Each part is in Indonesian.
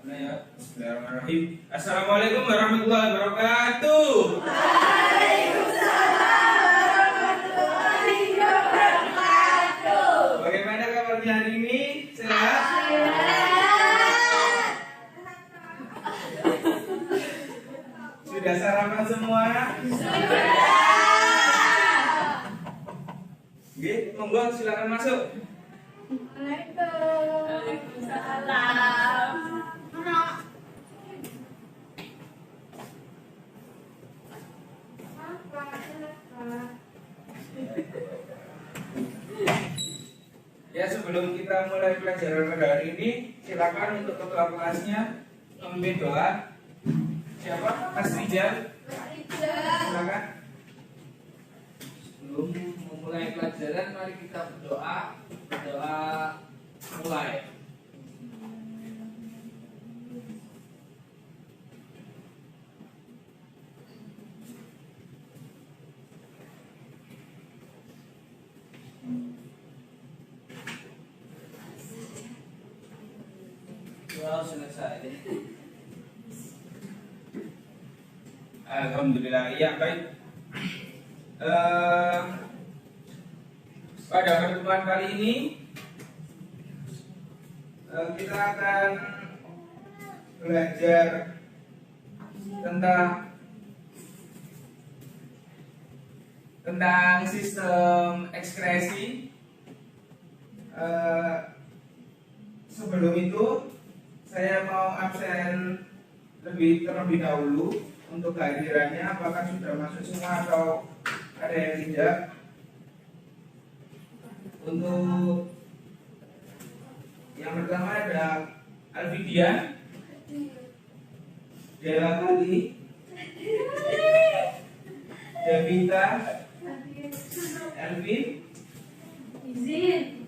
Bismillahirrahmanirrahim. Assalamualaikum warahmatullahi wabarakatuh. Waalaikumsalam warahmatullahi wabarakatuh. Bagaimana kabarnya hari ini? Sehat? Sudah sarapan semua? Oke, monggo silakan masuk. Waalaikumsalam. Ya, sebelum kita mulai pelajaran pada hari ini, silakan untuk ketua kelasnya memimpin doa. Siapa? Mas Rijal. Silakan. Sebelum memulai pelajaran, mari kita berdoa. Doa mulai. Doa selesai. Alhamdulillah. Ya, baik. Pada pertemuan kali ini kita akan belajar tentang sistem ekskresi. Sebelum itu saya mau absen terlebih dahulu untuk kehadirannya. Apakah sudah masuk semua atau ada yang tidak? Untuk yang pertama ada Alfidian, Dela Kali, Devita, Elvin, Izin.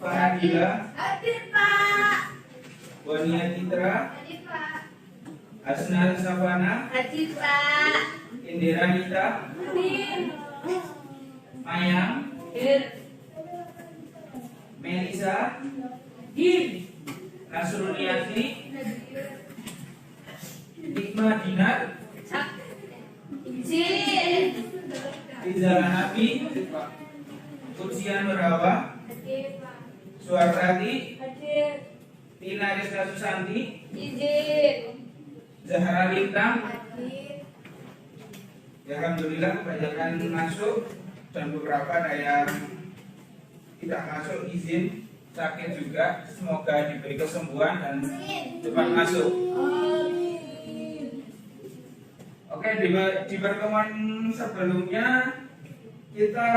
Fahadila, Hadir, Pak. Bonia Citra, Hadir, Pak. Asnal Savana, Hadir, Pak. Indira Nita, Hadir. Mayang, Hadir. Melisa, Hadir. Nasruniati, Nikma Dinar, Izin. Rizal Nabi, Kursian Merawa, Hadir, Pak. Suartati, Hadir. Tina Rizka Susanti, Izin. Zahra Lintang. Hadir. Ya, alhamdulillah kebanyakan masuk dan beberapa ada yang tidak masuk, izin sakit juga. Semoga diberi kesembuhan dan cepat masuk. Oke, di pertemuan sebelumnya kita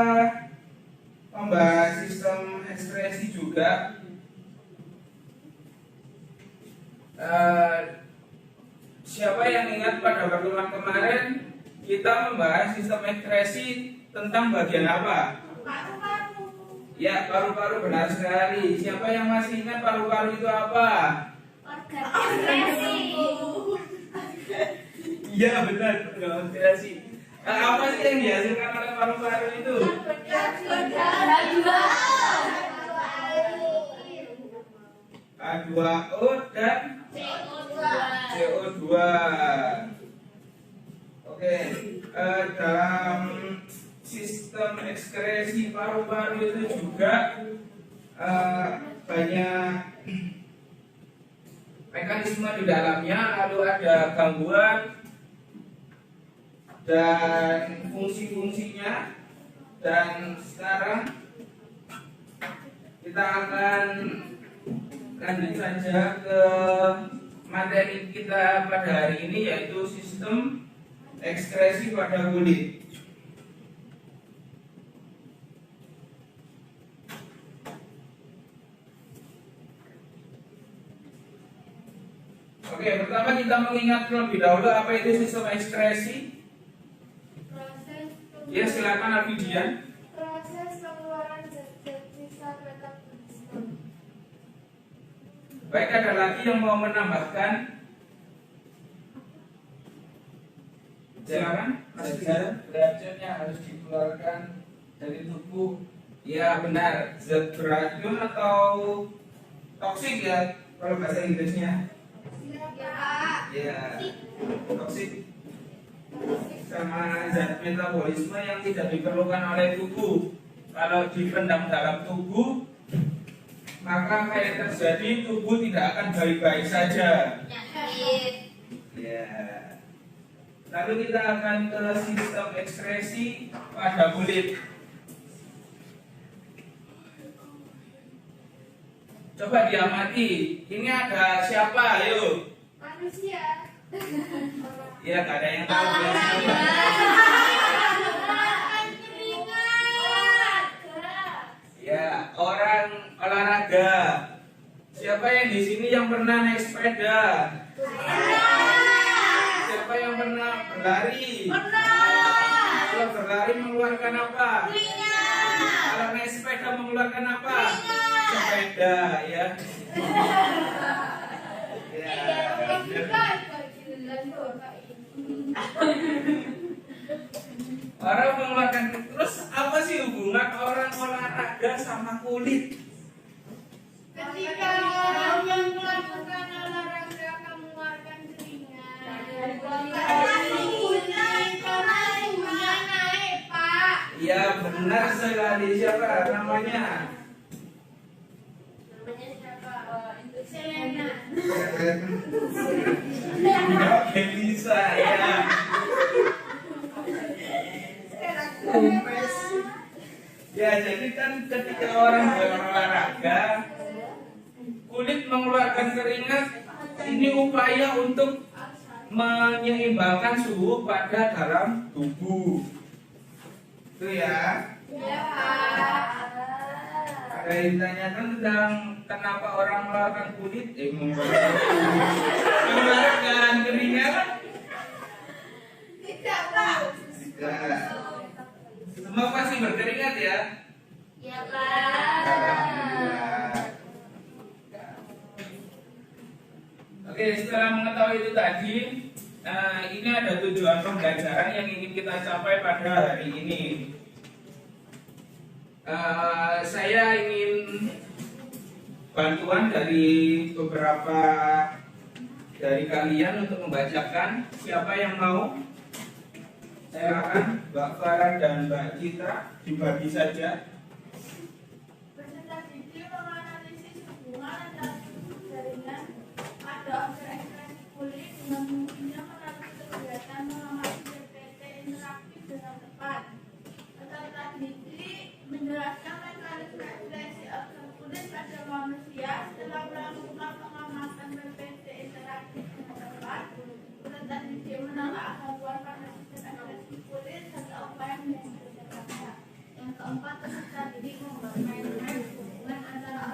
membahas sistem ekspresi juga. Siapa yang ingat pada pertemuan kemarin kita membahas sistem ekspresi tentang bagian apa? Ya, paru-paru, benar sekali. Siapa yang masih ingat paru-paru itu apa? Ekspresi. Iya, benar, organ ekspresi. Apa sih yang dihasilkan oleh paru-paru itu? H2O dan CO2. Oke, dalam sistem ekskresi paru-paru itu juga banyak mekanisme di dalamnya, lalu ada gangguan dan fungsi-fungsinya. Dan sekarang kita akan lanjut saja ke materi kita pada hari ini, yaitu sistem ekskresi pada kulit. Oke, pertama kita mengingat terlebih dahulu apa itu sistem ekskresi. Ya, silakan Alfidian. Proses pengeluaran zat-zat sisa metabolisme. Baik, ada lagi yang mau menambahkan? Silakan, Mas Rizal. Racunnya harus dikeluarkan dari tubuh. Ya, benar. Zat beracun atau toksik ya, Kalau bahasa Inggrisnya? Ya. Ya, toksik sama zat metabolisme yang tidak diperlukan oleh tubuh. Kalau dipendam dalam tubuh, maka kayak terjadi tubuh tidak akan baik-baik saja. Ya. Lalu kita akan ke sistem ekskresi pada kulit. Coba diamati, ini ada siapa? Ayo. Manusia. Ya, nggak ada yang tahu dia siapa. Ya, orang olahraga. Siapa yang di sini yang pernah naik sepeda? Siapa yang pernah berlari? Kalau berlari mengeluarkan apa? Kalau naik sepeda mengeluarkan apa? Sepeda, ya. Orang mengeluarkan. Terus apa sih hubungan orang olahraga sama kulit? Ketika orang yang melakukan olahraga mengeluarkan keringat, suhunya naik, Pak. Ya, benar sekali. Siapa namanya? Namanya siapa? Selena. Oke, bisa ya. Ya, jadi kan ketika orang berolahraga, kulit mengeluarkan keringat, ini upaya untuk menyeimbangkan suhu pada dalam tubuh. Itu ya. Ya, Pak. Ada yang ditanyakan tentang kenapa orang mengeluarkan kulit, mengeluarkan keringat. Tidak, Pak. Tidak. Semua pasti berkeringat ya. Ya, Pak. Alhamdulillah. Oke, setelah mengetahui itu tadi, ini ada tujuan pembelajaran yang ingin kita capai pada hari ini. Saya ingin bantuan dari beberapa dari kalian untuk membacakan. Siapa yang mau? Silakan, Mbak Farah dan Mbak Citra, dibagi saja. Peserta didik menganalisis hubungan antara jaringan pada objek ekspresi kulit dengan mungkinnya melalui kegiatan mengamati PPT interaktif dengan tepat. Peserta didik menjelaskan mekanisme ekspresi objek kulit pada manusia setelah melakukan pengamatan PPT interaktif dengan tepat. Peserta didik menelaah gangguan pada sistem ekspresi kulit serta upaya menjadikannya. Yang keempat, peserta didik mempermainkan hubungan antara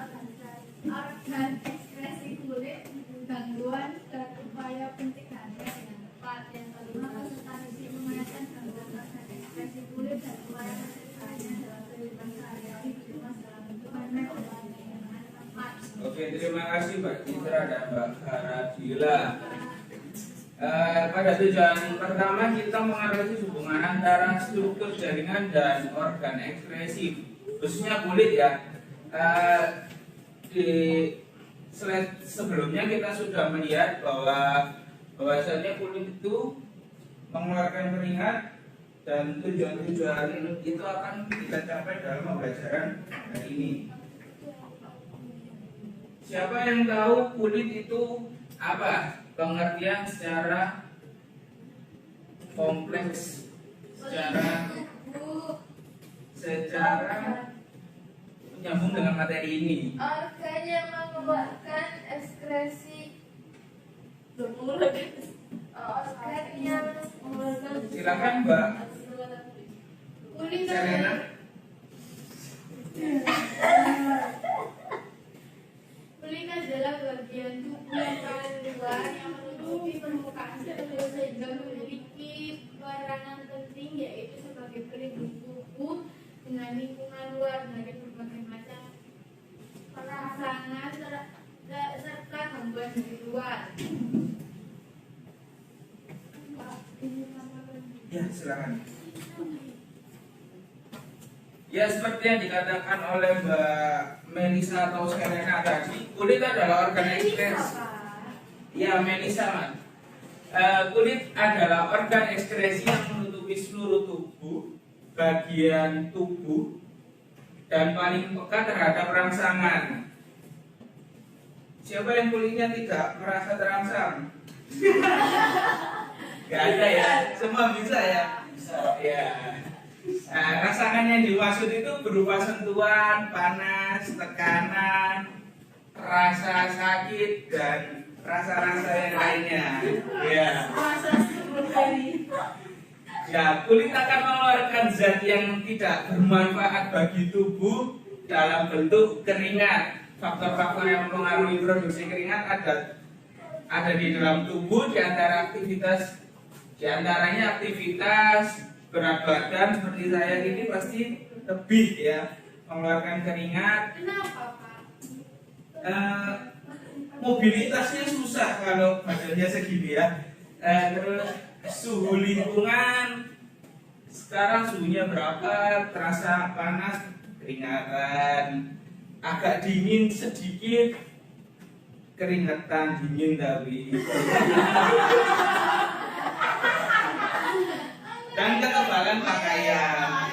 organ ekspresi kulit, gangguan, dan upaya pencegahannya dengan tepat. Yang kelima, peserta didik memainkan gangguan organ ekspresi kulit dan upaya pencegahannya dalam kehidupan sehari-hari dikemas dalam bentuk metode dengan tepat. Oke, terima kasih Mbak Citra dan Mbak Faradila. Pada tujuan pertama kita menganalisis hubungan antara struktur jaringan dan organ ekspresi, khususnya kulit ya. Di slide sebelumnya kita sudah melihat bahwasanya kulit itu mengeluarkan keringat dan tujuan-tujuan itu akan kita capai dalam pembelajaran hari ini. Siapa yang tahu kulit itu apa? Pengertian secara kompleks, secara menyambung dengan materi ini. Organ yang mengeluarkan ekspresi organ yang mengeluarkan Silakan Mbak kulit Selena. kulit adalah bagian tubuh yang paling luar yang menutupi permukaan tubuh sehingga memiliki peranan penting yaitu sebagai pelindung tubuh dengan lingkungan luar dari berbagai macam perasaan serta gangguan dari luar. Ya, silakan. Ya, seperti yang dikatakan oleh Mbak Melisa atau Serena tadi, kulit adalah organ ekskresi. Ya, Melisa, Mas. Kulit adalah organ ekskresi yang menutupi seluruh tubuh, bagian tubuh, dan paling peka terhadap rangsangan. Siapa yang kulitnya tidak merasa terangsang? Gak ada ya, semua bisa ya. Ya. Nah, rangsangan yang dimaksud itu berupa sentuhan, panas, tekanan, rasa sakit, dan rasa-rasa yang lainnya. Ya. Ya, kulit akan mengeluarkan zat yang tidak bermanfaat bagi tubuh dalam bentuk keringat. Faktor-faktor yang mempengaruhi produksi keringat ada di dalam tubuh, diantaranya aktivitas berat badan seperti saya ini pasti lebih ya mengeluarkan keringat. Kenapa, Pak? Mobilitasnya susah kalau badannya segini ya. Terus suhu lingkungan sekarang suhunya berapa, terasa panas, keringatan, agak dingin sedikit, keringetan, dingin tapi. Dan ketebalan pakaian.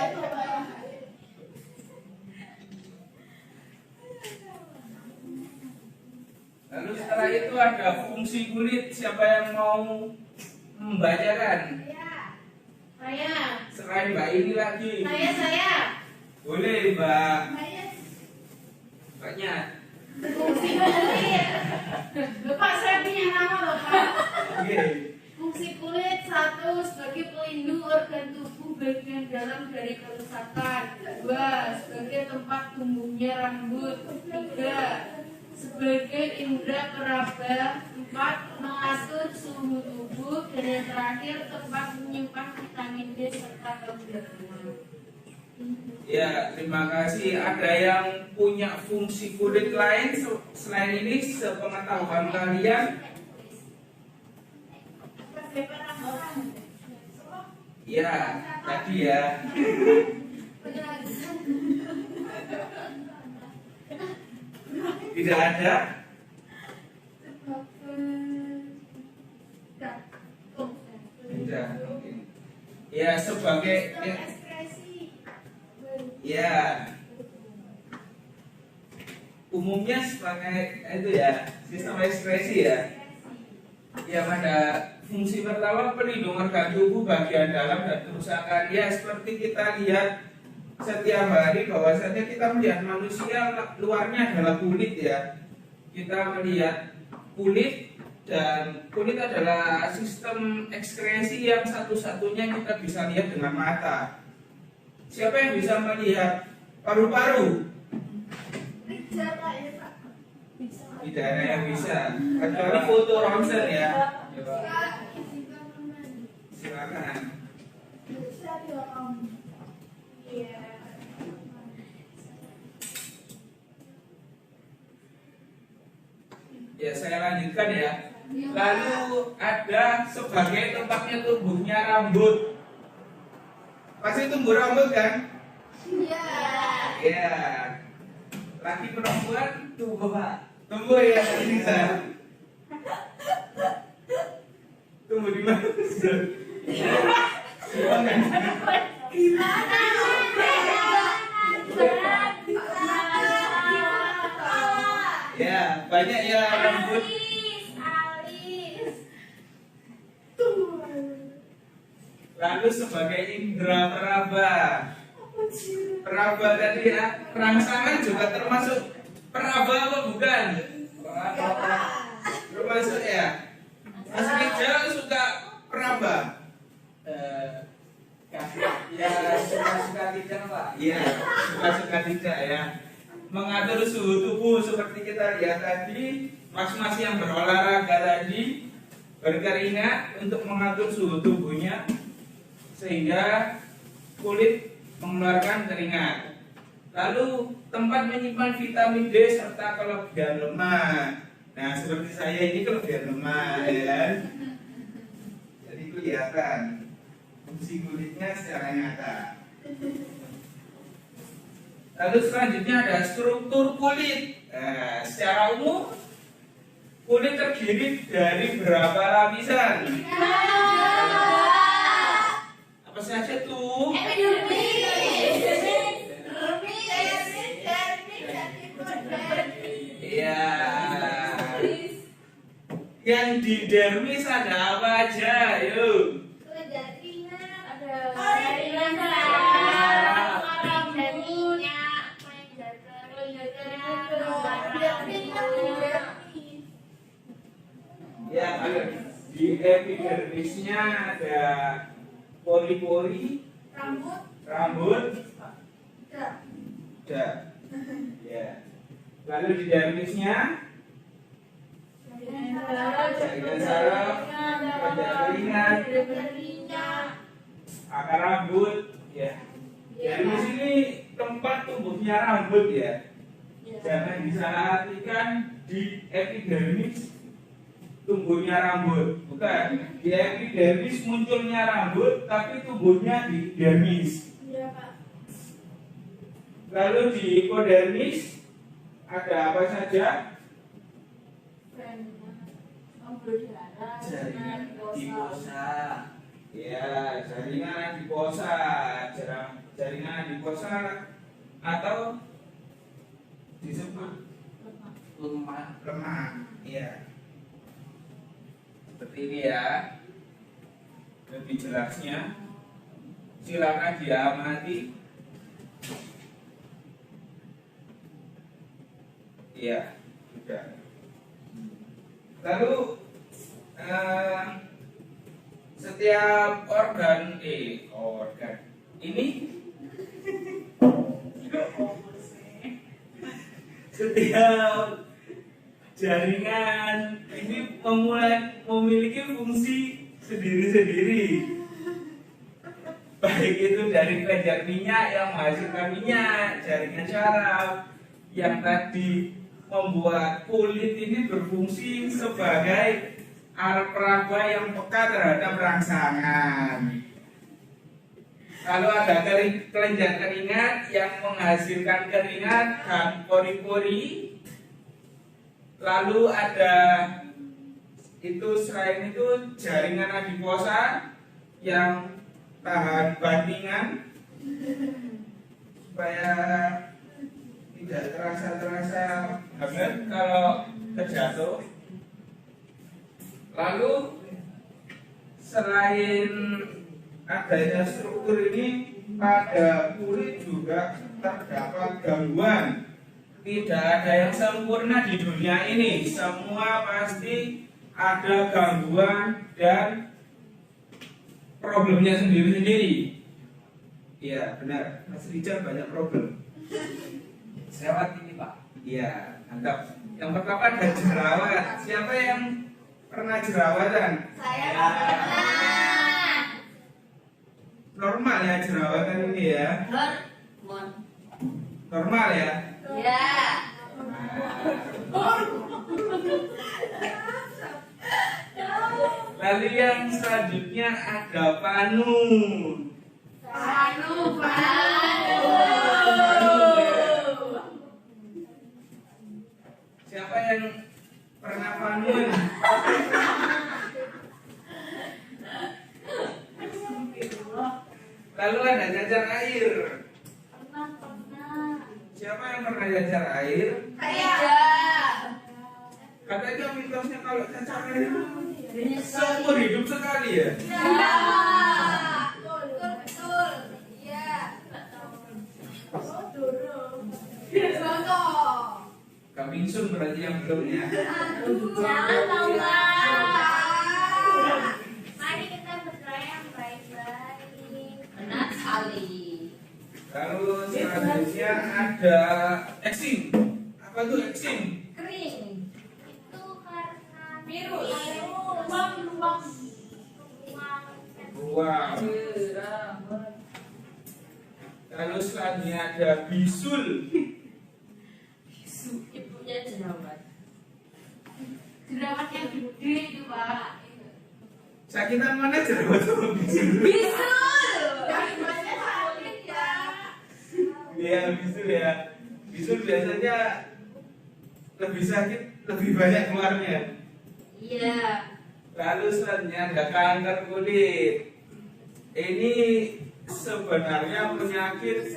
Lalu setelah itu ada fungsi kulit. Siapa yang mau membacakan? Saya. Selain Mbak ini lagi. Saya. Boleh Mbak. Mbaknya. Fungsi kulit. Bapak, saya punya nama loh, Pak. Oke. Fungsi kulit 1. Sebagai pelindung organ tubuh bagian dalam dari kerusakan. 2. Sebagai tempat tumbuhnya rambut. 3. Sebagai indera peraba. 4. Mengatur suhu tubuh. Dan yang terakhir tempat menyimpan vitamin D serta kelenjar. Ya, terima kasih. Ada yang punya fungsi kulit lain selain ini sepengetahuan kalian? Ya, tadi ya. Tidak ada? Tidak. Oke. Ya, sebagai ya umumnya sebagai itu ya sistem ekskresi ya. Yang ada fungsi pertama pelindung organ tubuh bagian dalam dan kerusakan. Ya, seperti kita lihat setiap hari bahwasanya kita melihat manusia luarnya adalah kulit ya. Kita melihat kulit, dan kulit adalah sistem ekskresi yang satu-satunya kita bisa lihat dengan mata. Siapa yang bisa melihat paru-paru? Tidak ada yang bisa, kecuali foto ronsen ya. Silakan. Ya, saya lanjutkan ya. Lalu ada sebagai tempatnya tumbuhnya rambut. Pasti tumbuh rambut kan? Iya. Ya. Laki perempuan tumbuh Pak. Tumbuh ya, bisa. Tumbuh di mana? Gimana? Ya, banyak ya rambut. Alis. Lalu sebagai indera peraba. Peraba tadi ya, rangsangan juga termasuk peraba apa bukan? Termasuk ya. Mas Rijal suka peraba? Ya, suka-suka tidak Pak. Iya, suka-suka tidak ya. Mengatur suhu tubuh seperti kita lihat tadi, mas-mas yang berolahraga tadi berkeringat untuk mengatur suhu tubuhnya sehingga kulit mengeluarkan keringat. Lalu tempat menyimpan vitamin D serta kelebihan lemak. Nah, seperti saya ini kelebihan lemak ya. Jadi kelihatan fungsi kulitnya secara nyata. Lalu selanjutnya ada struktur kulit. Nah, secara umum kulit terdiri dari berapa lapisan? Apa saja tuh? Ya. Yang di dermis ada apa aja? Yuk. Ya, di epidermisnya ada pori-pori, rambut, ada. Ya. Lalu di dermisnya jaringan saraf, kelenjar keringat, akar rambut. Ya. Dermis ini tempat tumbuhnya rambut ya. Jangan disalahartikan di epidermis tumbuhnya rambut, bukan. Di epidermis munculnya rambut, tapi tumbuhnya di dermis. Lalu di hipodermis ada apa saja? Jaringan adiposa. Ya, jaringan adiposa, jaringan adiposa atau disebut lemak. Iya. Seperti ini ya. Lebih jelasnya silakan diamati. Iya, sudah. Lalu setiap organ ini setiap jaringan ini memiliki fungsi sendiri-sendiri. Baik itu dari kelenjar minyak yang menghasilkan minyak, jaringan saraf yang tadi membuat kulit ini berfungsi sebagai alat peraba yang peka terhadap rangsangan. Lalu ada kelenjar keringat yang menghasilkan keringat dan pori-pori. Lalu ada selain itu jaringan adiposa yang tahan bantingan supaya tidak terasa hamil kalau terjatuh. Lalu selain adanya struktur ini, pada kulit juga terdapat gangguan. Tidak ada yang sempurna di dunia ini. Semua pasti ada gangguan dan problemnya sendiri-sendiri. Iya, benar. Mas Rijal banyak problem. Lewat ini Pak. Iya, mantap. Yang pertama ada jerawat. Siapa yang pernah jerawatan? Saya Normal ya jerawatan ini ya? Normal ya? Ya. Lalu yang selanjutnya ada panu. Panu. Siapa yang pernah panuan? Lalu ada cacar air. Siapa yang pernah cacar air? Katanya mitosnya kalau cacar air itu seumur hidup sekali ya? Betul. Iya. Coming soon berarti yang belum ya? Jangan tahu. Mari kita berdoa yang baik-baik. Benar sekali. Lalu selanjutnya ada eksim. Apa itu eksim? Kering. Itu karena virus. Ruang. Lalu selanjutnya ada bisul. Ibunya jerawat. Jerawat yang gede itu Pak. Sakitan mana jerawat sama bisul? Bisul. Yang banyak sakit ya. Ya, bisul biasanya lebih sakit, lebih banyak keluarnya. Iya. Lalu selanjutnya ada kanker kulit. Ini sebenarnya penyakit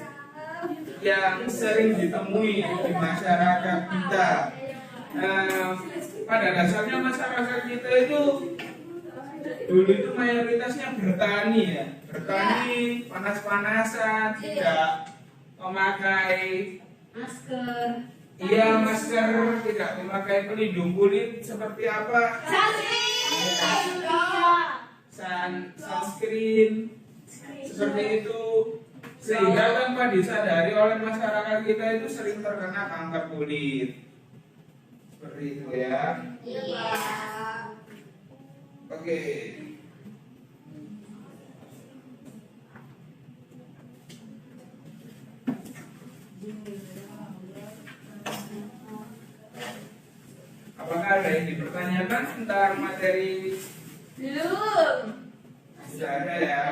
yang sering ditemui di masyarakat kita. Pada dasarnya masyarakat kita itu dulu itu mayoritasnya bertani ya, bertani panas-panasan, tidak memakai Masker. iya masker, tidak memakai pelindung kulit seperti apa sunscreen seperti itu, sehingga tanpa disadari oleh masyarakat kita itu sering terkena kanker kulit seperti itu ya. Iya. Oke. Apakah ada yang dipertanyakan tentang materi? Belum. Sudah ada ya.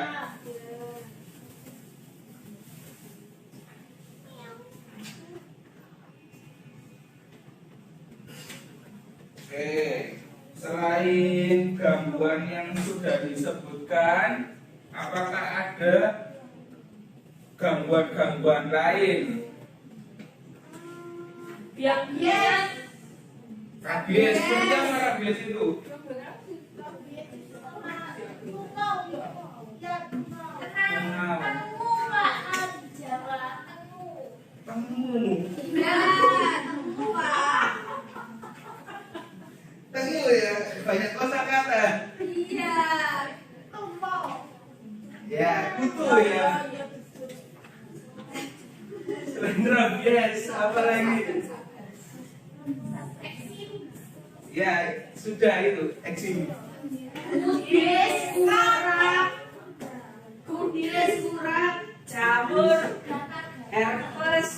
Oke, selain gangguan yang sudah disebutkan, apakah ada gangguan-gangguan lain? Biang-biang. Rabies, seperti apa rabies itu? Temu. Temu ya, banyak kosakata. Ya, kutu ya. Selain rabies, apa lagi? Ya, sudah itu, eksim. Kudis, kurap, jamur, herpes,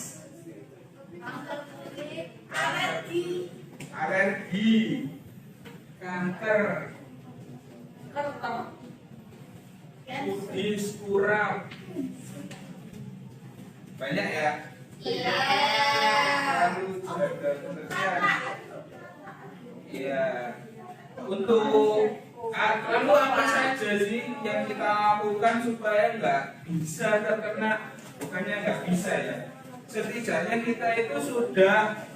Alergi, kanker, kudis, kurap. Banyak ya. Lalu jaga kesehatan. Iya. Untuk lalu apa saja sih yang kita lakukan supaya nggak bisa terkena? Bukannya nggak bisa ya. Setidaknya kita itu sudah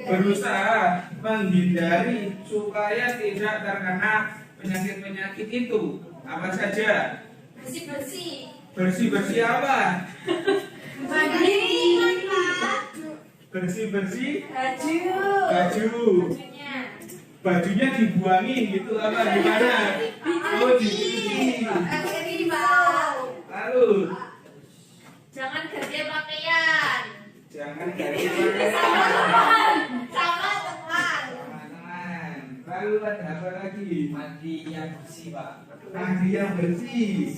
berusaha menghindari supaya tidak terkena penyakit-penyakit itu. Apa saja? bersih-bersih. Bersih-bersih apa? Mandi, Bersih-bersih baju, baju. Bajunya dibuangin gitu apa gimana? Oh, dicuci. Lalu jangan ganti pakaian. jangan ganti pakaian. Sama teman. Teman-teman. Lalu ada apa lagi? Mandi yang bersih, Pak. Mandi yang bersih.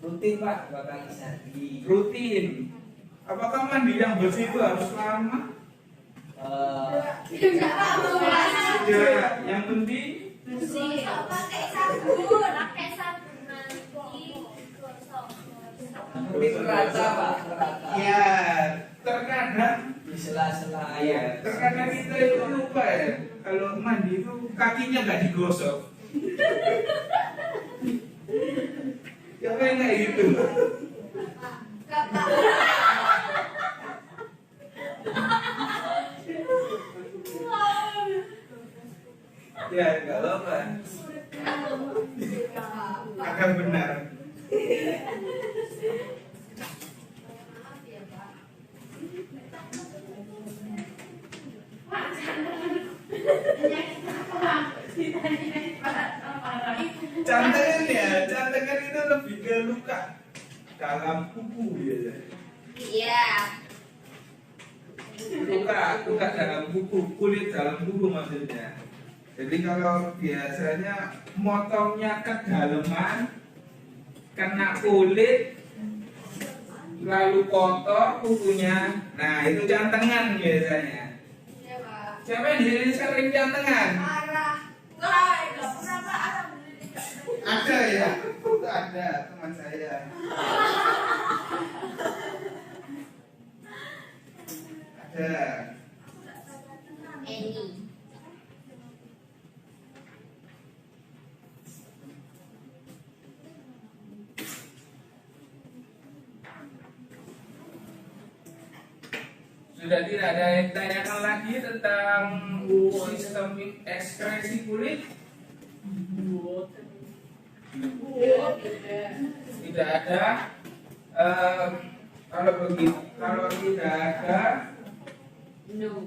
Rutin, Pak, 2 kali sehari. Rutin. Apakah mandi yang bersih itu harus lama? Tidak. Yang penting Bersih. Pakai sabun nanti gosok. Tapi terasa, Pak, terasa. ya terkadang Di sela-sela ya terkadang kita itu lupa ya kalau mandi itu kakinya nggak digosok. Ya kayak gitu. Ya nggak apa-apa. Akan benar. Cantengan itu lebih ke luka dalam kuku biasanya. Iya. Luka dalam kuku, kulit dalam kuku maksudnya. Jadi kalau biasanya motongnya kedalaman, kena kulit, lalu kotor kukunya, nah itu cantengan biasanya. Iya, Pak. Siapa yang di sini sering cantengan? Parah. Wah, enggak pernah Pak. Ada ya, ada teman saya. Ada. Sudah tidak ada yang ditanyakan lagi tentang sistem ekskresi kulit? Tidak ada. Kalau begitu, kalau tidak ada,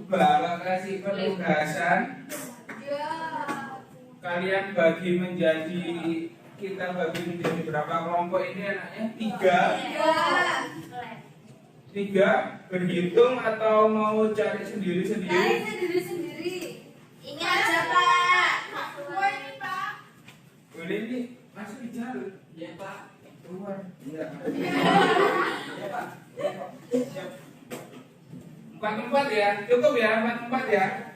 Bapak kasih penugasan. Kalian bagi menjadi, kita bagi menjadi berapa kelompok ini anaknya? 3 berhitung atau mau cari sendiri-sendiri? Cari sendiri-sendiri. Ini aja Pak. Semua ini Pak. Boleh nih, masuk di jalan. Ya Pak. Keluar. Enggak. Ya Pak. Siap. 4 ya, cukup ya, 4 ya.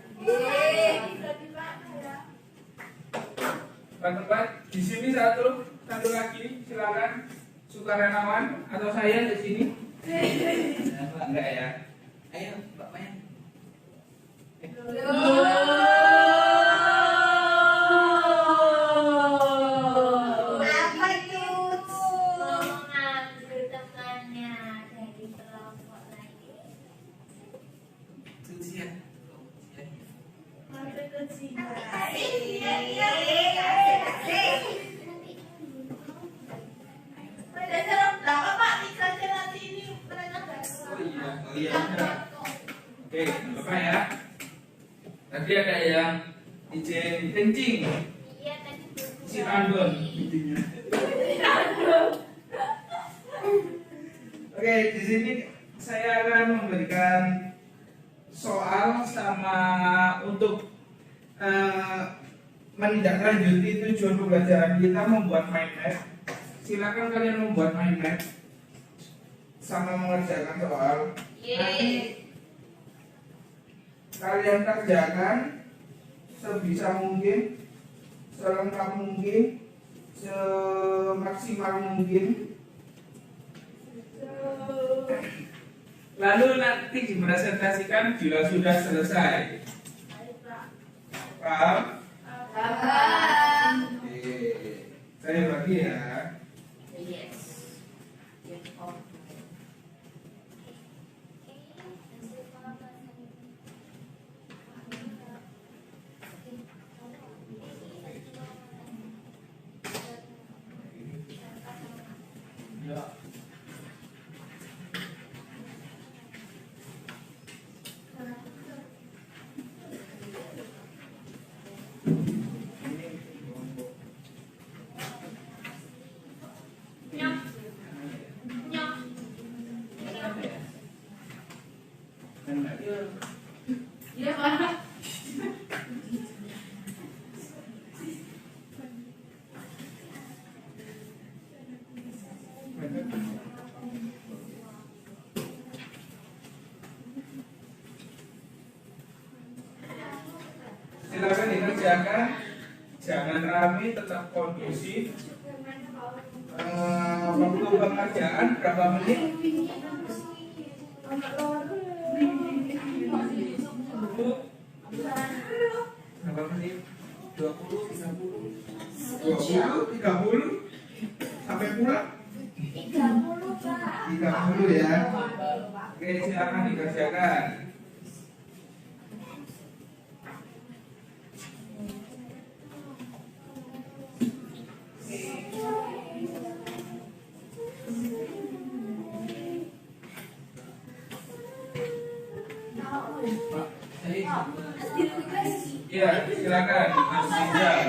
Pak, di sini satu lagi, silakan. Sukarelawan atau saya di sini? Enggak ya. Ayo Pak main. Apa itu? Mengambil temannya dari kelompok lagi. Ujian. Ada kejian. Udah serem berapa Pak? Tiga nanti ini mereka Oh iya. Oke, Bapak ya. Tadi ada yang izin kencing, Iya tadi si Randon. Oke, di sini saya akan memberikan soal sama untuk menindaklanjuti tujuan pembelajaran kita membuat mind map. Silakan kalian membuat mind map sama mengerjakan soal. Nanti kalian kerjakan sebisa mungkin, selengkap mungkin, semaksimal mungkin. Lalu nanti dipresentasikan bila sudah selesai. Paham? Oke. Saya bagi ya. Ya. Iya Pak. Silakan dikerjakan, jangan rame, tetap kondusif. Waktu pengerjaan berapa menit? Berapa menit? 20, 30, 30 sampai pulang? 30 Pak. 30 ya. Oke, silakan dikerjakan. Pak, saya Ya, silakan Mas Rizal.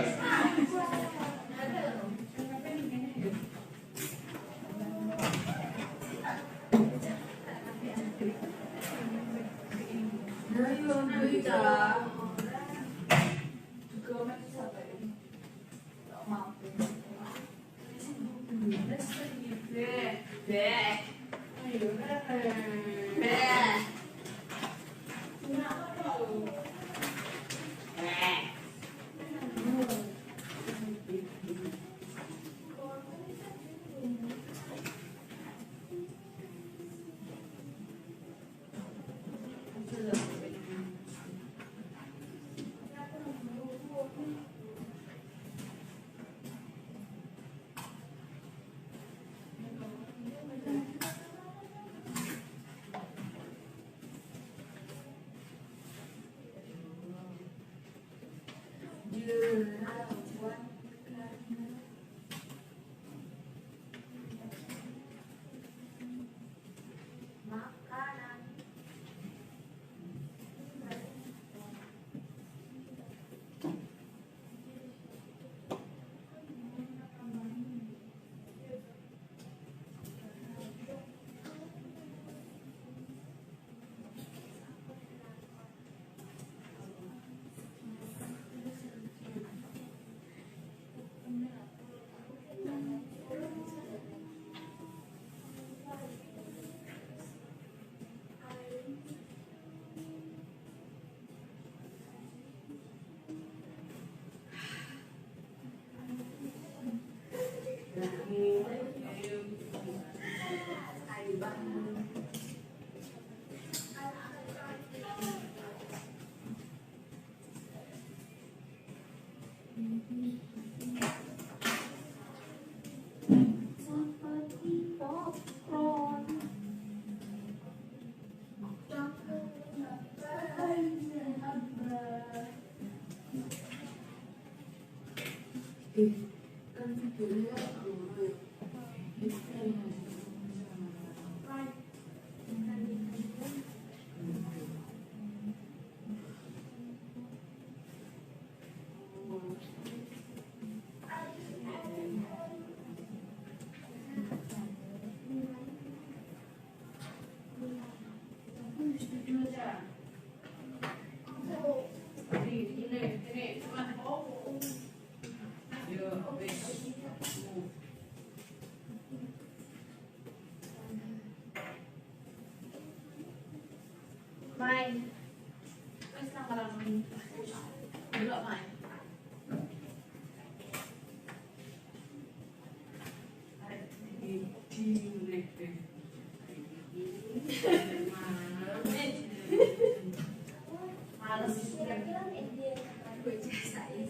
Main. Wes tanggal main. Delok main. Males. Kira-kira dia bocah saya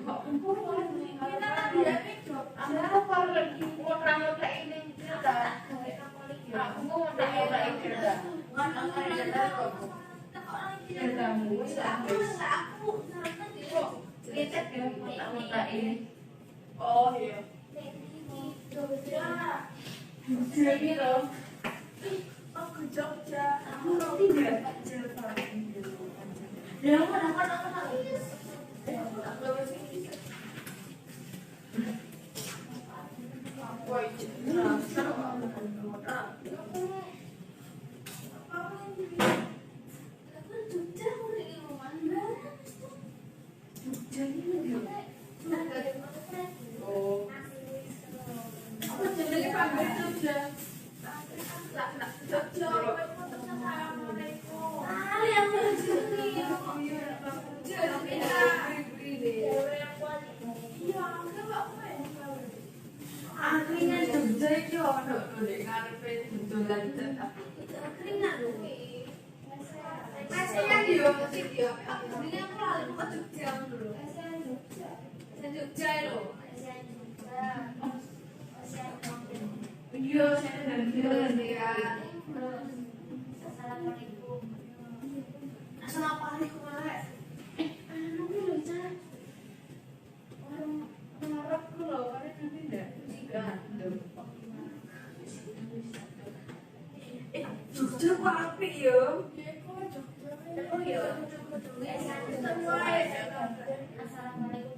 Kok kumpul kita kan dia job. Ada apa lagi? Orang ini cerita. Aku mau orang cerita. Oh iya. Jadi loh. Aku Jogja. Aku tidak. Ya mana. Assalamualaikum. Jogja kok apik ya? Oh iya. Assalamualaikum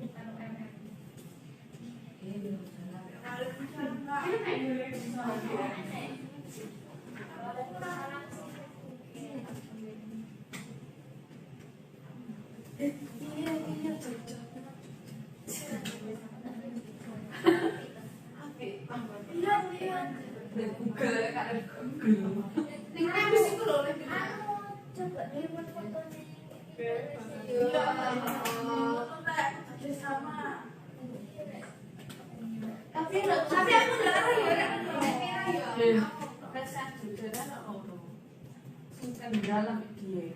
coba lihat fotonya. Tapi aku udah ya. Pesan juga kan orang. Singkat dalam dia.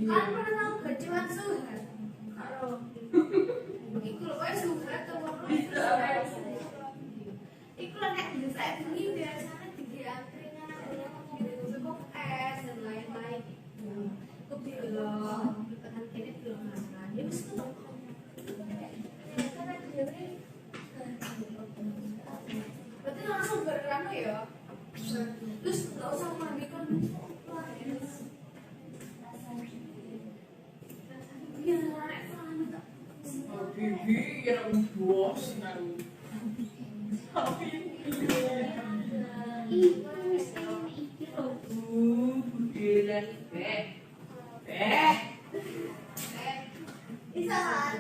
Kan pernah tahu kejuan Suher? Kalau iku lho wis Suher to iku lho nek di saya ini biasanya di angkringan cukup es dan lain-lain. Aku bilang tekan kene belum makan. Ya wis kok. Karena dia berarti langsung berkano ya. Terus enggak usah mandikan. Bibi yang bos nang. Bulan Bisa kan?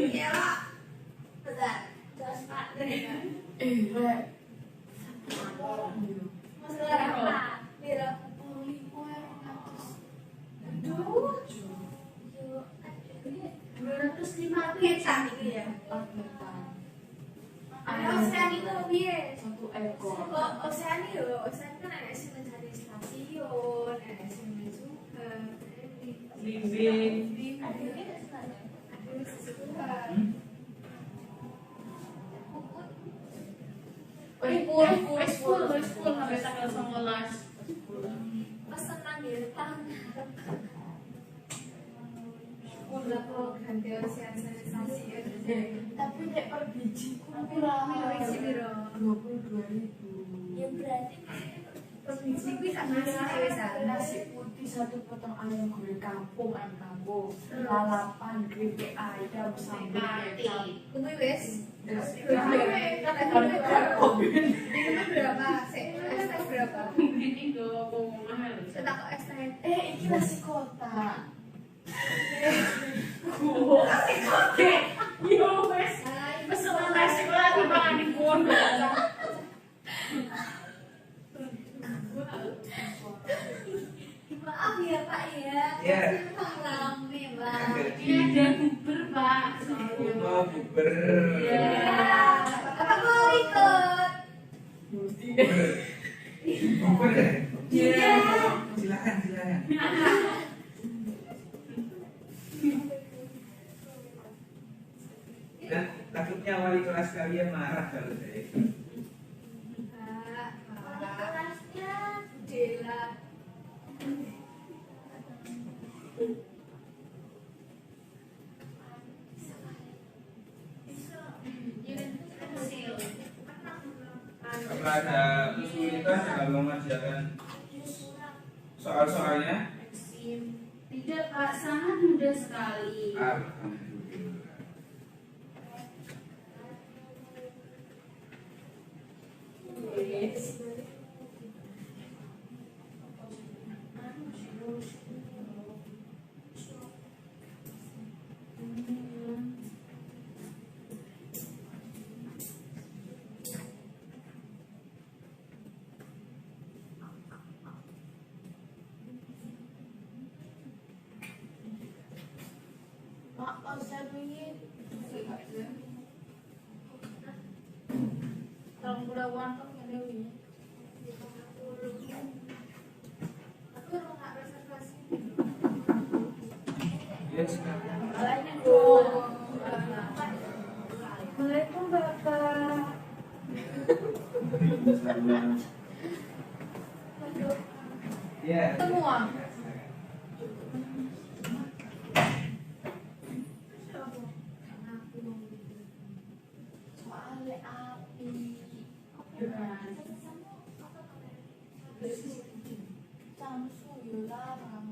Iya Pak. Bentar. Terus Pak. Mas berapa? Berapa? Aduh. 205 petan itu ya. Ocean itu piye? Satu ekor. Ocean itu lho, Ocean kan ada sing mencari stasiun, ada sing juga. Limbing. Wes full sampai tanggal 19. Pesenan ya, udah kok ganti Ocean stasiun. Tapi nek per biji kurang. Biji piro? 22.000. Ya berarti per biji kuwi tak nasi wis Nasi putih 1 potong ayam goreng kampung, ayam kampung, lalapan, keripik ayam, sambal kecap. kuwi wis. Ini Berapa? Es berapa? ini dong mahal. Cetak kok es teh. Iki nasi kotak. Yo wes. Pesenan nasi lagi makan di kono. Maaf ya Pak ya. Ya. Rame Pak. Ini ada bubur Pak. Mau buber. Apa mau ikut? Buber ya? Iya. Silakan. Dan takutnya wali kelas kalian marah kalau saya ikut. Kelasnya Dela. Apakah ada kesulitan dalam mengerjakan soal-soalnya? Tidak Pak, sangat mudah sekali. Alhamdulillah. Pak, saya ingin tolong bulawan kan ada ini. Aku nggak reservasi. Ya, silakan. Assalamualaikum Bapak. Ya. Semua. Soalnya api. Samsu yularang.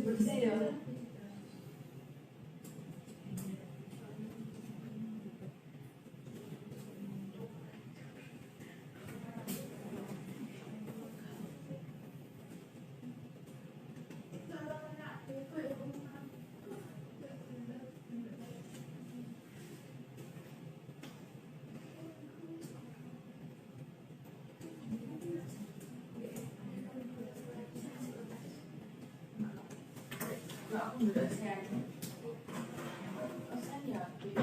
Bersih ya. Aku udah sehat. Saya yakin.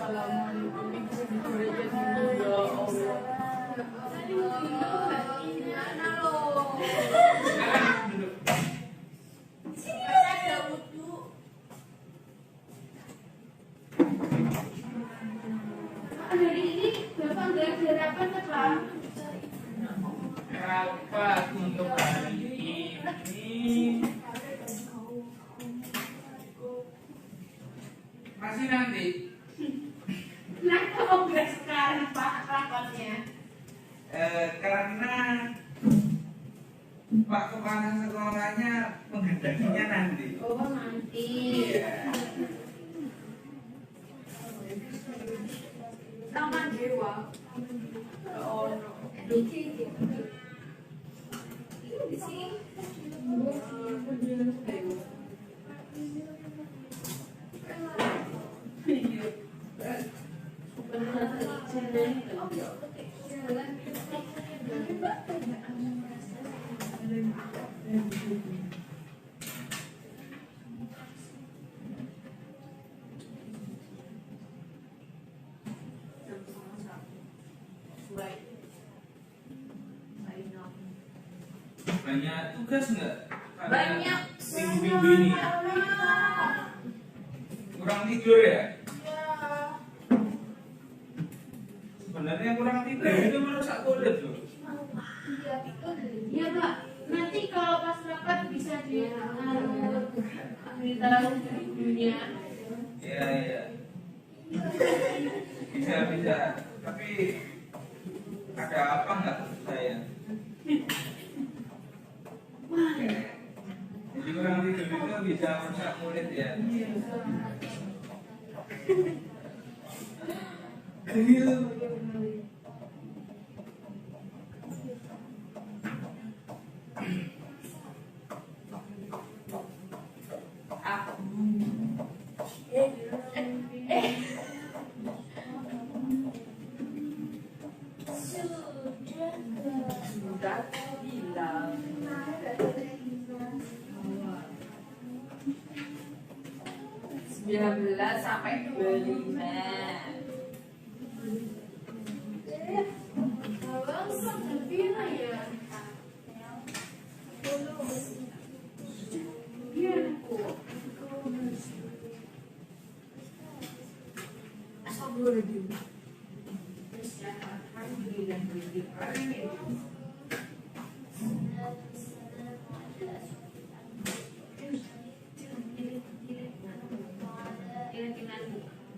Assalamualaikum. Ibu digereja dulu ya Allah. Gimana lo? Silakan duduk. Ada wudhu. Hari ini Bapak nggak ada rapat apa? Rapat untuk hari ini masih nanti. Kenapa mau nggak sekarang Pak rapatnya? Karena Pak Kepala Sekolahnya menghendakinya nanti. Oh nanti. Iya. Taman Dewa. Oh no. Di sini. Banyak tugas nggak? Banyak. Minggu-minggu ini. Kurang tidur ya? Sebenarnya kurang tidur itu merusak kulit loh. Ya Pak, nanti kalau pas rapat bisa diberitahu dunia. Iya iya. Bisa. Tapi ada apa nggak ke saya? Jadi kurang tidur itu bisa merusak kulit ya. Sudah bilang. 19 sampai 25.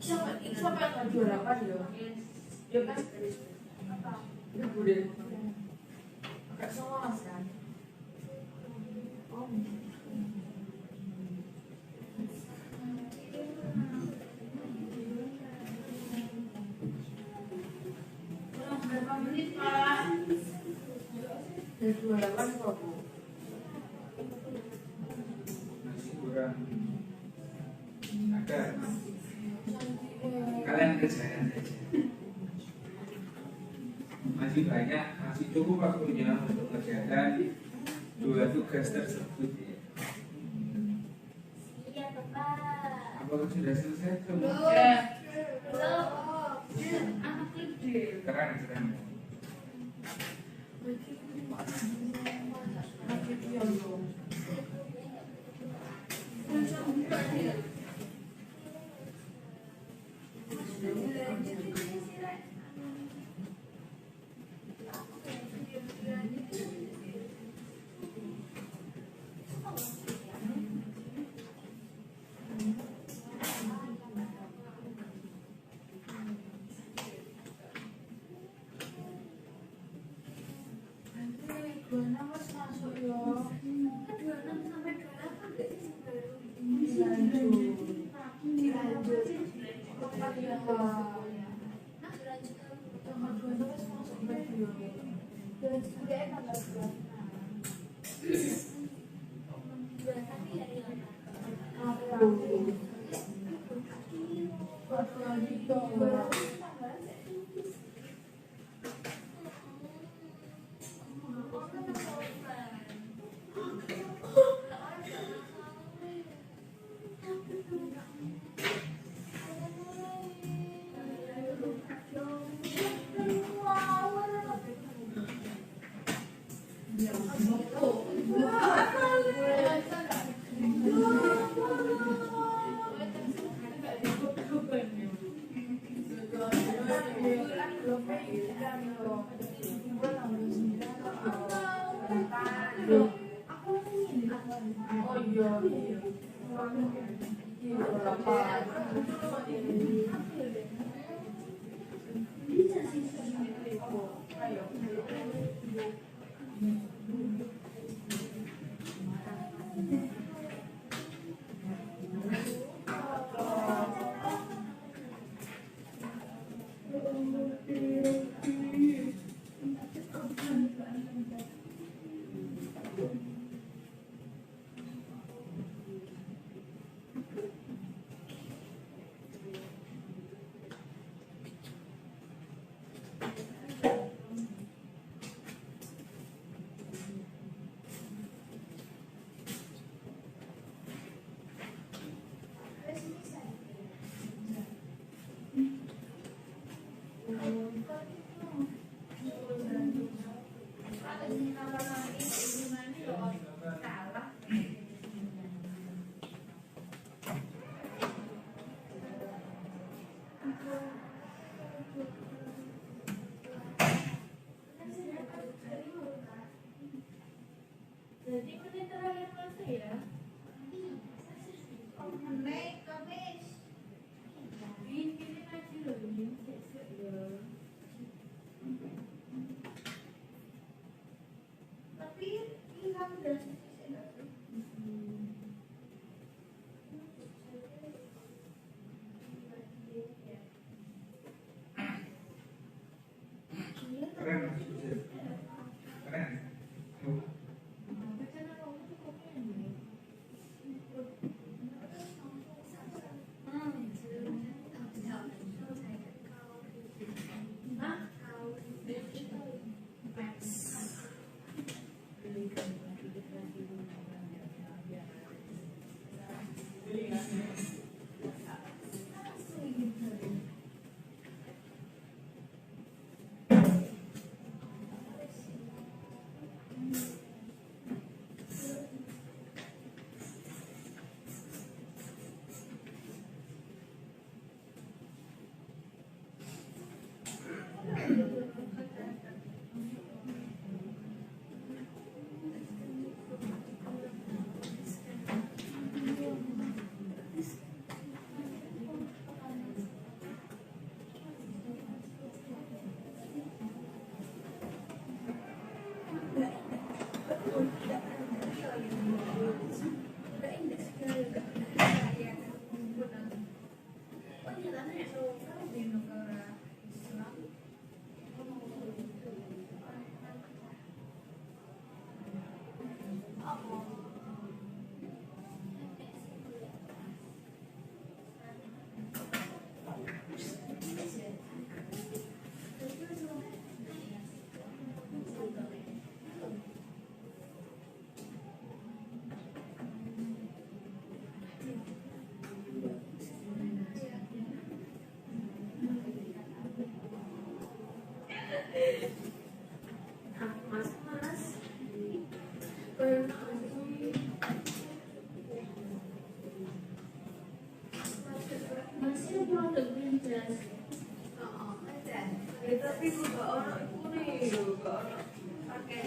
Siapa yang juara apa dia? Dia kan dia bude. Agak semua kan. Oh. Berapa menit Pak? Dia juara apa kok Bu? Masih kurang. Ada. Kalian kerjakan saja. Masih banyak, masih cukup waktunya untuk mengerjakan 2 tugas tersebut ya. Iya, Bapak. Apakah sudah selesai? Belum. Belum. Anak gede. Keren. Masuk ya. 26 sampai 28 nggak sih baru? Jadi menit terakhir masa ya? Oh, menit Kamis. Ini aja loh, ini sesek loh. Tapi hilang dan Keren, keren. masih produk jelas. Tapi juga orang itu nih juga pakai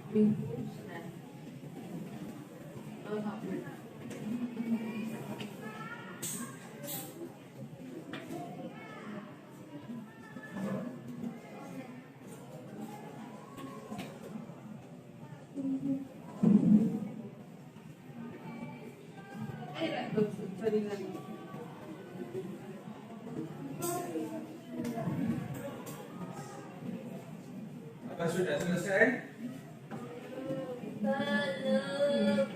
Minggu, Senin. Oh, Sabtu. Apa sudah selesai? Belum.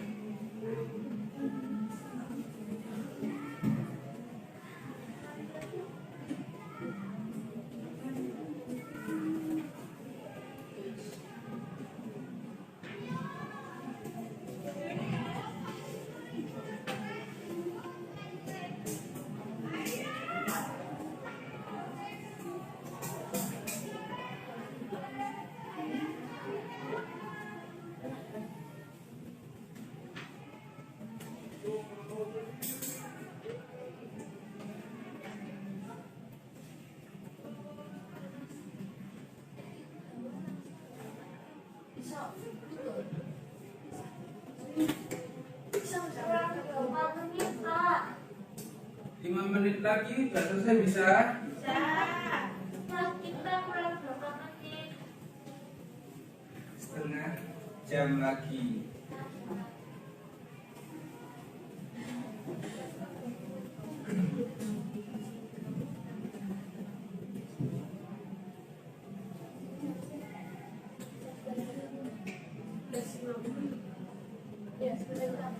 Bisa kurang 2 menit, Pak. 5 menit lagi sudah selesai bisa? Bisa. Mas, kita kurang berapa menit? Setengah jam lagi. Ya, sebentar.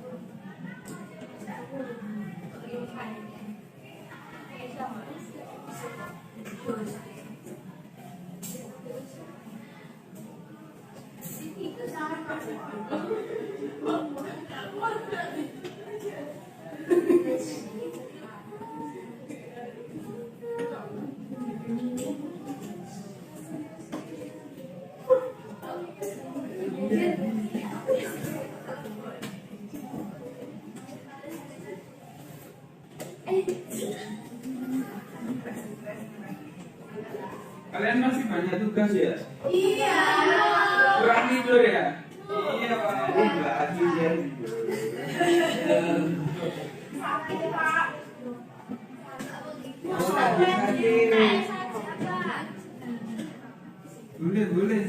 Kalian masih banyak tugas ya? Iya. Kurang tidur ya? Iya Pak, enggak lagi ya. Sakit, Pak. Oh, sakit. Boleh, boleh.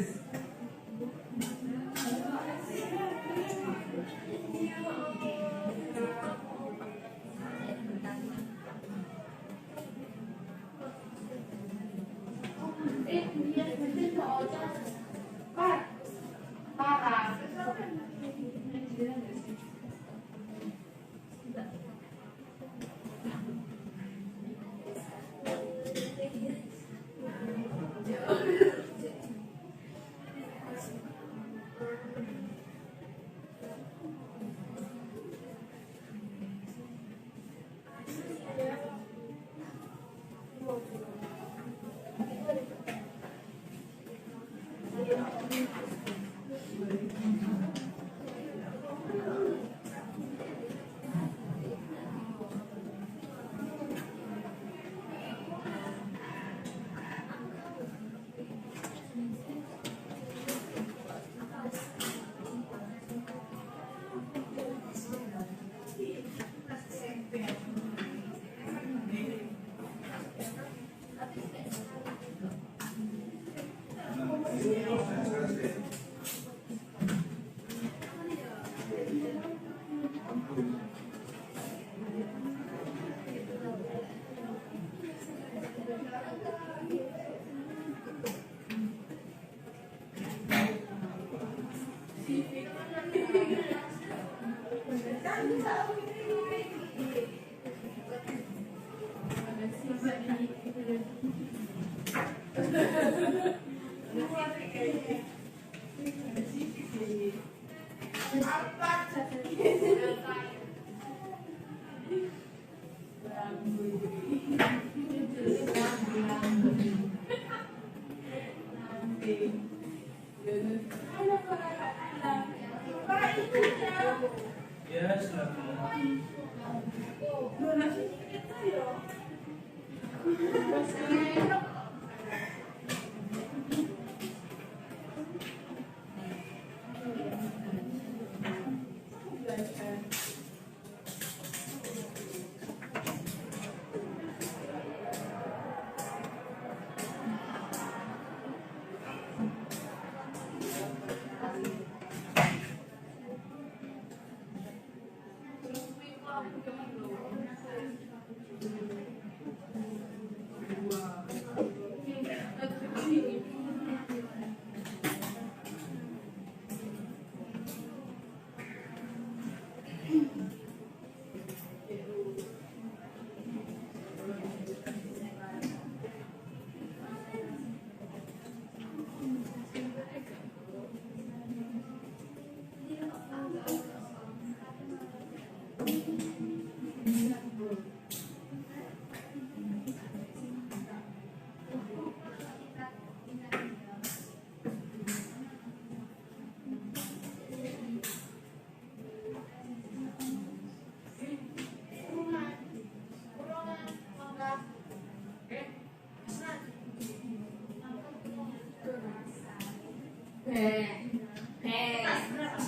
Ya, selamat.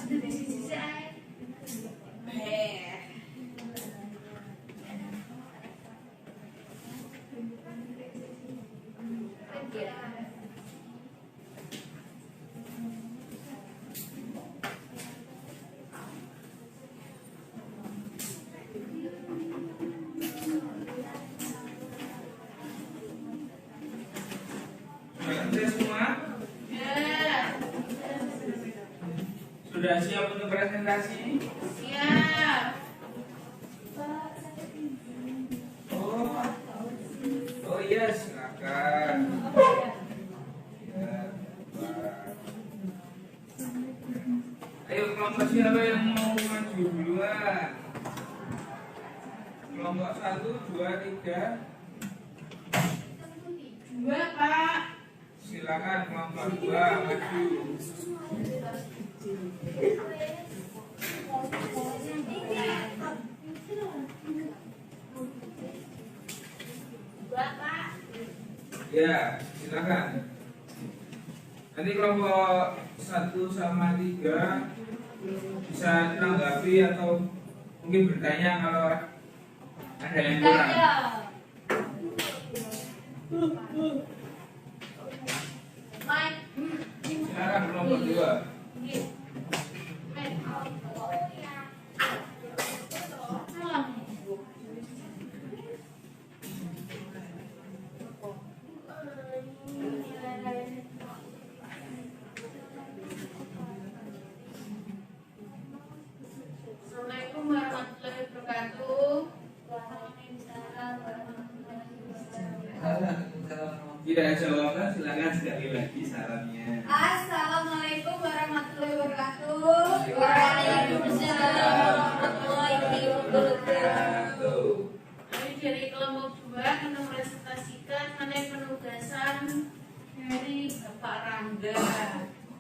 di sisi air. Sudah semua? Sudah siap untuk presentasi? Siap. Oh iya, silakan. Ya, Pak. Ayo kelompok siapa yang mau maju duluan? Kelompok 1, 2, 3. 2, Pak. Silakan kelompok 2 maju. Bapak. Ya, silakan. Nanti kelompok 1 sama 3 bisa menanggapi atau mungkin bertanya kalau ada yang kurang. Mike. Silakan kelompok 2. Assalamualaikum warahmatullahi wabarakatuh. Tidak jawaban, silakan sekali lagi sarannya. Assalamualaikum warahmatullahi wabarakatuh. Waalaikumsalam warahmatullahi wabarakatuh. Kami dari kelompok 2 akan mempresentasikan mengenai penugasan dari Bapak Rangga.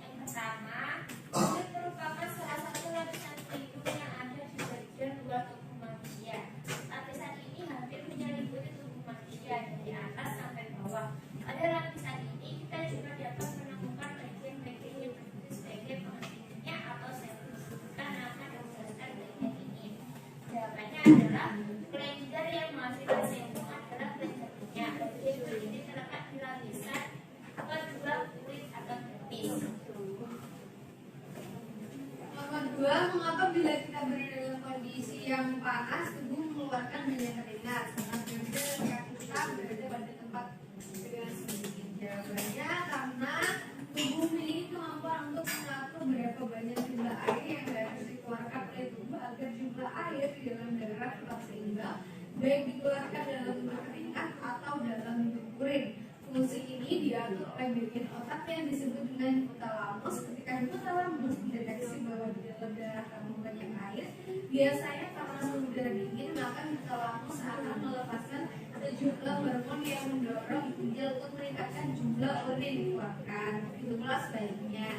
Yang pertama, kulit merupakan salah satu lapisan pelindung yang ada di bagian luar tubuh manusia. Lapisan ini hampir menyelimuti tubuh manusia dari atas sampai bawah. Pada lapisan ini kita juga dapat menemukan bagian-bagian yang berfungsi sebagai penghenti minyak atau sel. Disebutkan nama dan menjelaskan bagian ini. Jawabannya adalah kelenjar yang menghasilkan sebum adalah kelenjar minyak. Sebum ini terletak di lapisan kedua kulit atau dermis. Nomor 2, mengapa bila kita berada dalam kondisi yang panas, tubuh mengeluarkan banyak keringat, sedangkan ketika kita berada pada tempat dengan sedikit? Jawabannya karena tubuh memiliki kemampuan untuk mengatur berapa banyak jumlah air yang harus dikeluarkan oleh tubuh agar jumlah air di dalam darah tetap seimbang, baik dikeluarkan dalam bentuk keringat atau dalam bentuk urin. Fungsi ini diatur oleh bagian otak yang disebut dengan hipotalamus. Ketika hipotalamus mendeteksi bahwa di dalam darah kamu banyak air, biasanya karena suhu udara dingin, maka hipotalamus akan melepaskan sejumlah hormon yang mendorong ginjal untuk meningkatkan jumlah urin yang dikeluarkan. Itu pula sebaliknya.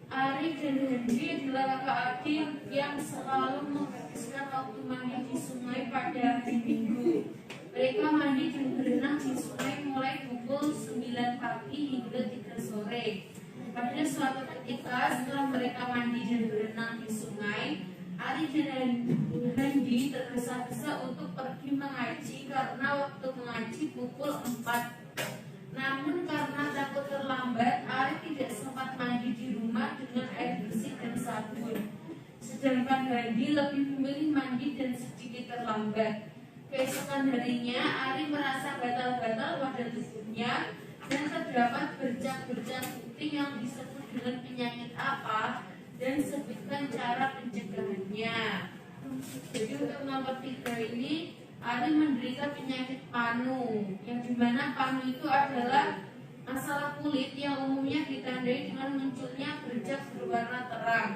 Ari dan Hendy adalah kakak adik yang selalu menghabiskan waktu mandi di sungai pada hari Minggu. Mereka mandi dan berenang di sungai mulai pukul 9 pagi hingga 3 sore. Pada suatu ketika setelah mereka mandi dan berenang di sungai, Ari dan Hendy tergesa-gesa untuk pergi mengaji karena waktu mengaji pukul 4. Namun karena takut terlambat, Ari tidak sempat mandi di rumah dengan air bersih dan sabun. Sedangkan Hendy lebih memilih mandi dan sedikit terlambat. Keesokan harinya, Ari merasa gatal-gatal pada tubuhnya dan terdapat bercak-bercak putih yang disebut dengan penyakit apa dan sebutkan cara pencegahannya. Jadi untuk nomor 3 ini, Ari menderita penyakit panu, yang dimana panu itu adalah masalah kulit yang umumnya ditandai dengan munculnya bercak berwarna terang.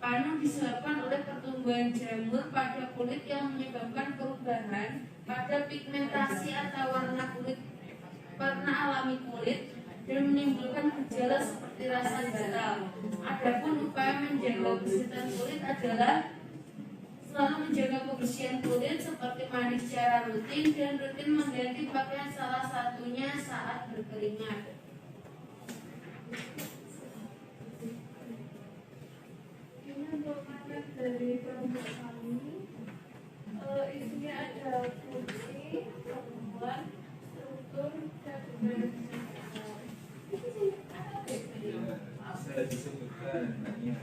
Panu disebabkan oleh pertumbuhan jamur pada kulit yang menyebabkan perubahan pada pigmentasi atau warna alami kulit dan menimbulkan gejala seperti rasa gatal. Adapun upaya menjaga kebersihan kulit adalah selalu menjaga kebersihan kulit seperti mandi secara rutin dan rutin mengganti pakaian, salah satunya saat berkeringat. Ini untuk makan dari kelompok kami. Isinya ada fungsi, pertemuan, struktur, dan Saya disebutkan banyak.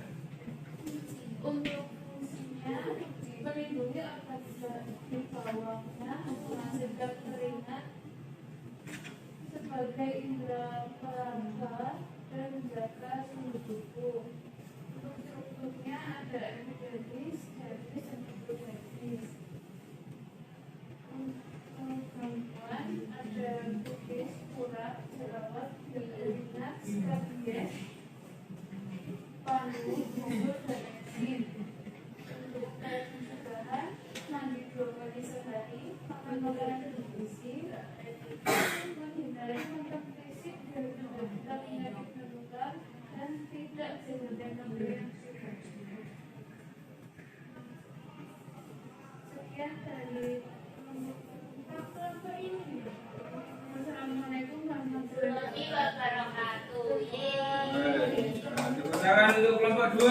untuk fungsinya melindungi organ di bawahnya, menghasilkan keringat sebagai indera peraba dan menjaga suhu tubuh. Untuk strukturnya ada epidermis, dermis, dan hipodermis. Untuk gangguan ada pubis, urat, jerawat, keringat, skabies, panu, bubur, dan eksim. Untuk tes pencegahan, mandi 2 kali sehari, makan makanan bergizi, menghindari kontak fisik dengan penderita penyakit menular, dan tidak mengeluarkan reaksi beracun. Sekian dari kelompok ini. Assalamualaikum warahmatullahi wabarakatuh. Tepuk tangan untuk kelompok 2.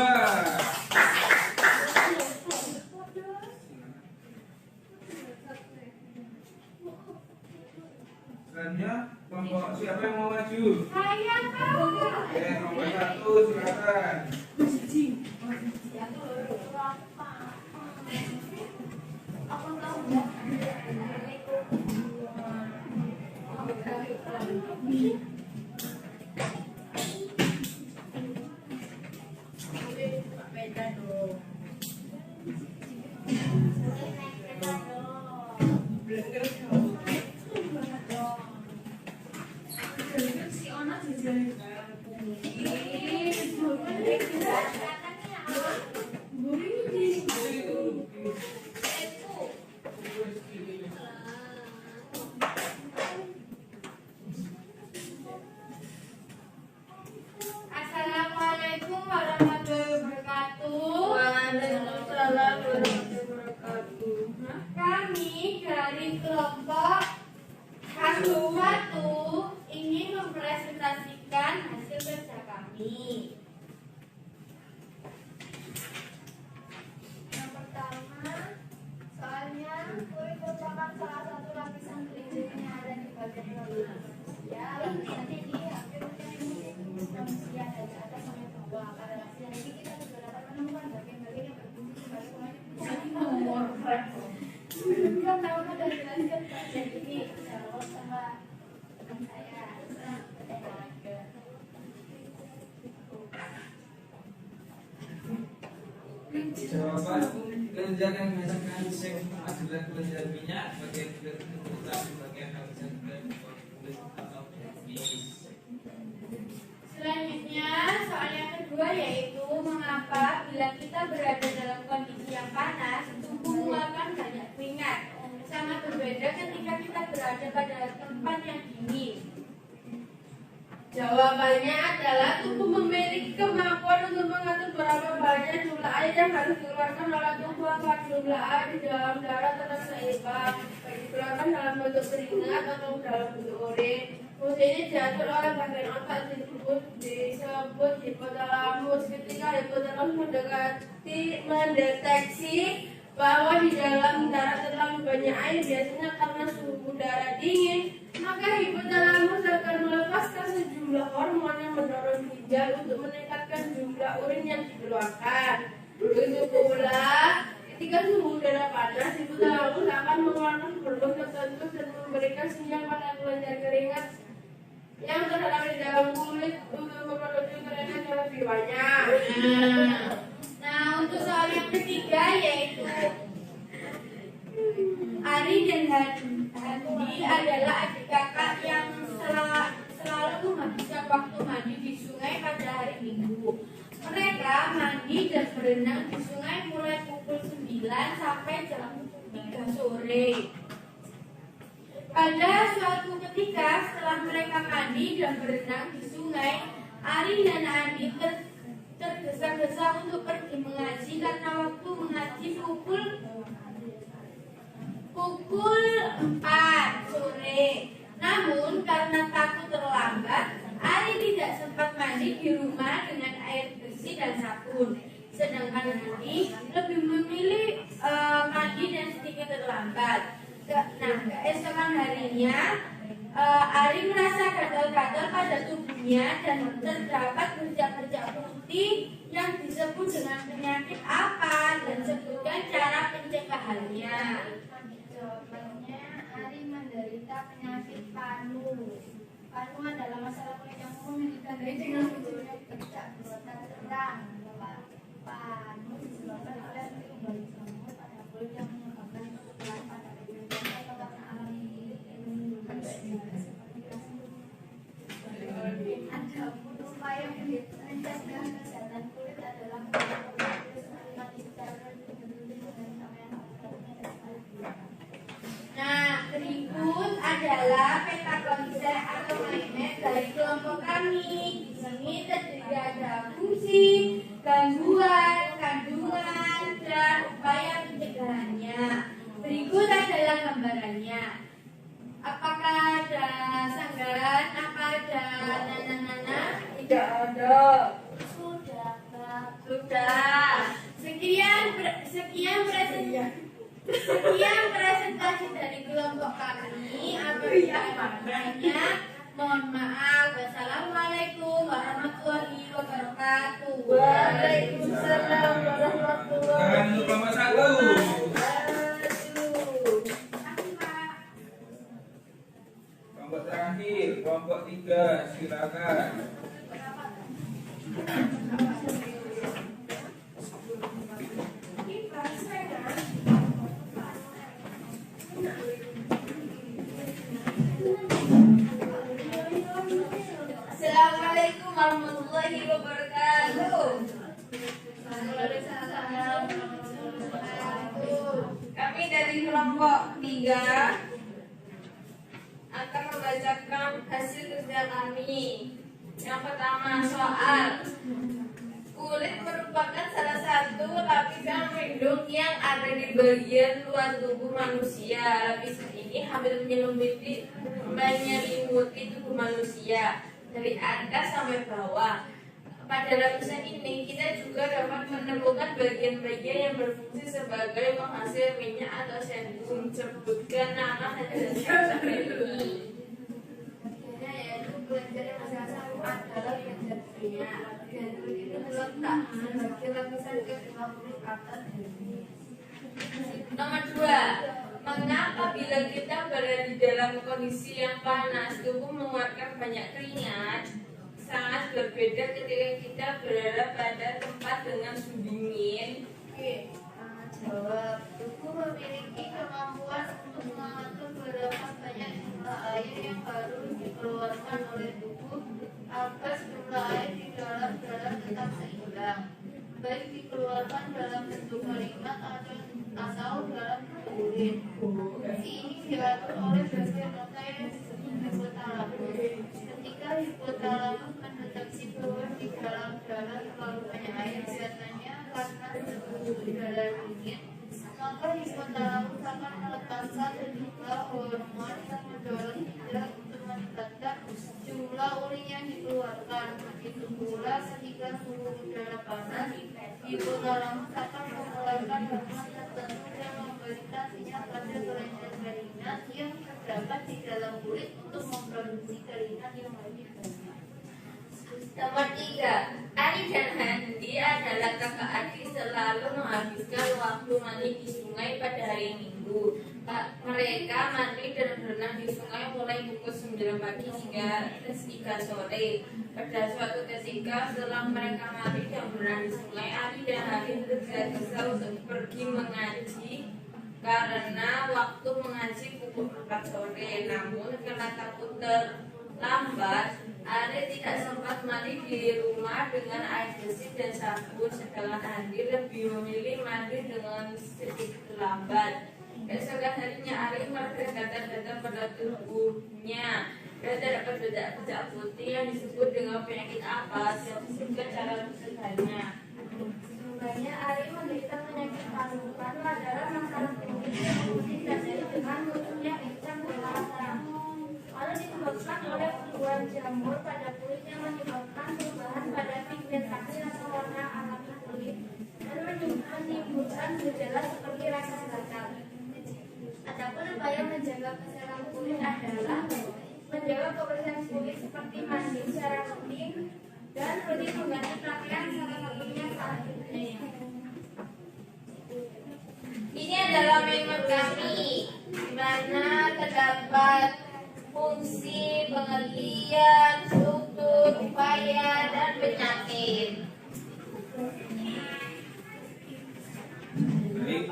Selanjutnya kelompok siapa yang mau maju? Saya tahu. Oke, kelompok 1 silakan. Aku tahu ya. Beda dong. Si Ona jajan. Assalamualaikum warahmatullahi wabarakatuh. Waalaikumsalam warahmatullahi wabarakatuh. Kami dari kelompok K1 ingin mempresentasikan hasil kerja kami. Yang pertama, soalnya kulit merupakan salah satu lapisan pelindung yang ada di bagian bawah manusia. Jadi hampir manusia dari atas sampai bawah. Pada lapisan ini kita juga dapat menemukan bagian-bagian yang berfungsi sebagai pengganti. Kita tahu sudah jelaskan bagian ini. Jawab sama teman saya. Jawaban kelenjar yang menghasilkan sel adalah kelenjar minyak, bagian kulit itu bagian lapisan kulit atau dermis. Selanjutnya, soal yang kedua yaitu mengapa bila kita berada dalam kondisi yang panas, tubuh mengeluarkan banyak keringat. Sangat berbeda ketika kita berada pada tempat yang dingin. Jawabannya adalah tubuh memiliki kemampuan untuk mengatur berapa banyak jumlah air yang harus dikeluarkan oleh tubuh agar jumlah air di dalam darah tetap seimbang, baik dikeluarkan dalam bentuk keringat atau dalam bentuk urin. Fungsi ini diatur oleh bagian otak disebut hipotalamus. Ketika hipotalamus mendeteksi bahwa di dalam darah terlalu banyak air, biasanya karena suhu udara dingin, maka hipotalamus akan melepaskan sejumlah hormon yang mendorong ginjal untuk meningkatkan jumlah urin yang dikeluarkan. Begitu pula, ketika suhu udara panas, hipotalamus akan mengeluarkan hormon tertentu dan memberikan sinyal pada kelenjar keringat yang terdapat di dalam kulit untuk memproduksi keringat yang lebih banyak. Nah, untuk soal yang ketiga yaitu Ari dan Handi adalah adik kakak yang selalu menghabiskan waktu mandi di sungai pada hari Minggu. Mereka mandi dan berenang di sungai mulai pukul 9 sampai jam 3 sore. Pada suatu ketika setelah mereka mandi dan berenang di sungai, Ari dan Handi tergesa-gesa untuk pergi mengaji karena waktu mengaji pukul 4 sore. Namun karena mandi di rumah dengan air bersih dan sabun. Sedangkan Andi lebih memilih mandi dan sedikit terlambat. Nah, keesokan harinya Ari merasa gatal-gatal pada tubuhnya dan terdapat bercak-bercak putih yang disebut dengan penyakit apa, dan sebutkan cara pencegahannya. Jawabannya, Ari menderita penyakit panu. Panu adalah masalah kulit yang umum yang ditandai dengan munculnya bercak berwarna terang. Panu disebabkan oleh kembali jamur pada kulit yang menyebabkan kekebalan pada kulit atau warna alami kulit yang menimbulkan cedera seperti adapun upaya menjaga kesehatan kulit adalah menggunakan seperti mandi secara Nah, berikut adalah peta konsep atau mindmap dari kelompok kami. Di sini terdiri ada fungsi, gangguan, kandungan, dan upaya pencegahannya. Berikut adalah gambarannya. Apakah ada sanggahan? Apa ada nana-nana? Tidak ada. sudah Sudah. Sekian presentasi dari kelompok kami. Apabila maknanya, mohon maaf. Wassalamualaikum warahmatullahi wabarakatuh. Waalaikumsalam warahmatullahi Tangan untuk kelompok 1. Kelompok terakhir, kelompok 3, silakan. Assalamualaikum warahmatullahi wabarakatuh. Kami dari kelompok 3 akan membacakan hasil kerja kami. Yang pertama, soal. Kulit merupakan salah satu lapisan pelindung yang ada di bagian luar tubuh manusia. Lapisan ini hampir menyelimuti tubuh manusia dari atas sampai bawah. Pada lapisan ini kita juga dapat menemukan bagian-bagian yang berfungsi sebagai penghasil minyak atau sebum. Sebutkan nama hasil ini. yaitu belajar yang asal adalah belajar minyak dan kulit itu terletak sebagai lapisan kedua kulit atas dari Nomor 2, mengapa bila kita berada di dalam kondisi yang panas, tubuh mengeluarkan banyak keringat? Sangat berbeda ketika kita berada pada tempat dengan suhu dingin. jawab. Tubuh memiliki kemampuan untuk mengatur berapa banyak jumlah air yang harus dikeluarkan oleh tubuh agar jumlah air di dalam darah tetap seimbang, baik dikeluarkan dalam bentuk keringat atau dalam urin. Fungsi ini diatur oleh bagian otak yang disebut hipotalamus. Ketika hipotalamus mendeteksi bahwa di dalam darah terlalu banyak air, biasanya karena suhu udara dingin, maka hipotalamus akan melepaskan sejumlah hormon yang mendorong tidak untuk meningkatkan jumlah urin yang dikeluarkan. Begitu pula ketika suhu udara panas, hipotalamus akan mengeluarkan hormon tertentu yang memberikan sinyal pada kelenjar keringat yang terdapat di dalam kulit untuk memproduksi keringat yang lebih banyak. Nomor 3, Ari dan Handi adalah kakak adik selalu menghabiskan waktu mandi di sungai pada hari Minggu. Mereka mandi dan berenang di sungai mulai pukul 9 pagi hingga 3 sore. Pada suatu ketika setelah mereka mandi dan berenang di sungai, Ari dan Handi tergesa-gesa untuk pergi mengaji karena waktu mengaji pukul 4 sore. Namun karena takut terlambat, Ari tidak sempat mandi di rumah dengan air bersih dan sabun, sedangkan Andi lebih memilih mandi dengan sedikit terlambat. Keesokan harinya Ari merasa gatal-gatal pada tubuhnya dan terdapat bercak putih yang disebut dengan penyakit apa? Sebutkan cara mencegahnya. Sesungguhnya Ari menderita penyakit panu. Panu adalah masalah kulit yang ditandai dengan munculnya ecam berwarna. Lalu disebabkan oleh tumbuhan jamur pada kulit yang menyebabkan perubahan bergejala seperti rasa gatal. Adapun upaya menjaga kesehatan kulit adalah menjaga kebersihan kulit seperti mandi secara rutin dan rutin mengganti pakaian, salah satunya saat ini. Ini adalah member kami, di mana terdapat fungsi, pengertian, struktur, upaya, dan penyakit. Baik,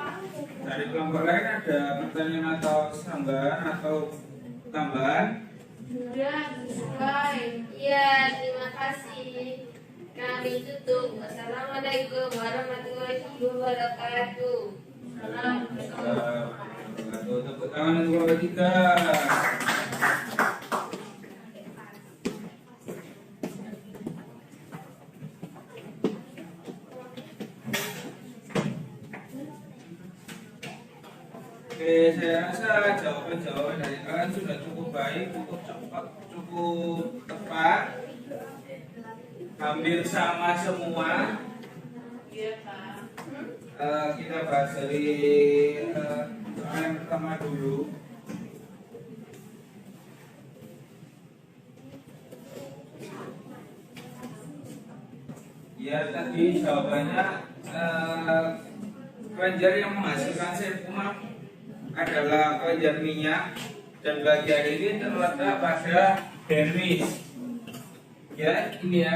dari kelompok lain ada pertanyaan atau tambahan atau tambahan? Iya, terima kasih. Kami tutup. Wassalamualaikum warahmatullahi wabarakatuh. Tepuk tangan untuk kelompok 3. Oke, saya rasa jawaban-jawaban dari kalian sudah cukup baik, cukup cepat, cukup tepat, hampir sama semua. Kita bahas dari soal yang pertama dulu. Ya, tadi jawabannya kelenjar yang menghasilkan sebum adalah kelenjar minyak dan bagian ini terletak pada dermis. Ya, ini ya,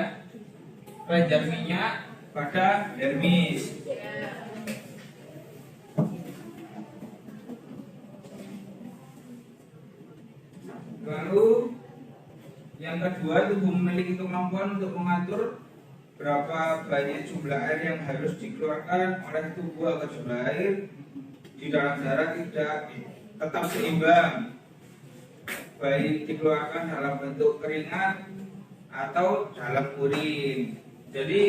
kelenjar minyak pada dermis. Lalu yang kedua, tubuh memiliki kemampuan untuk mengatur berapa banyak jumlah air yang harus dikeluarkan oleh tubuh agar jumlah air di dalam darah tidak tetap seimbang, baik dikeluarkan dalam bentuk keringat atau dalam urin. Jadi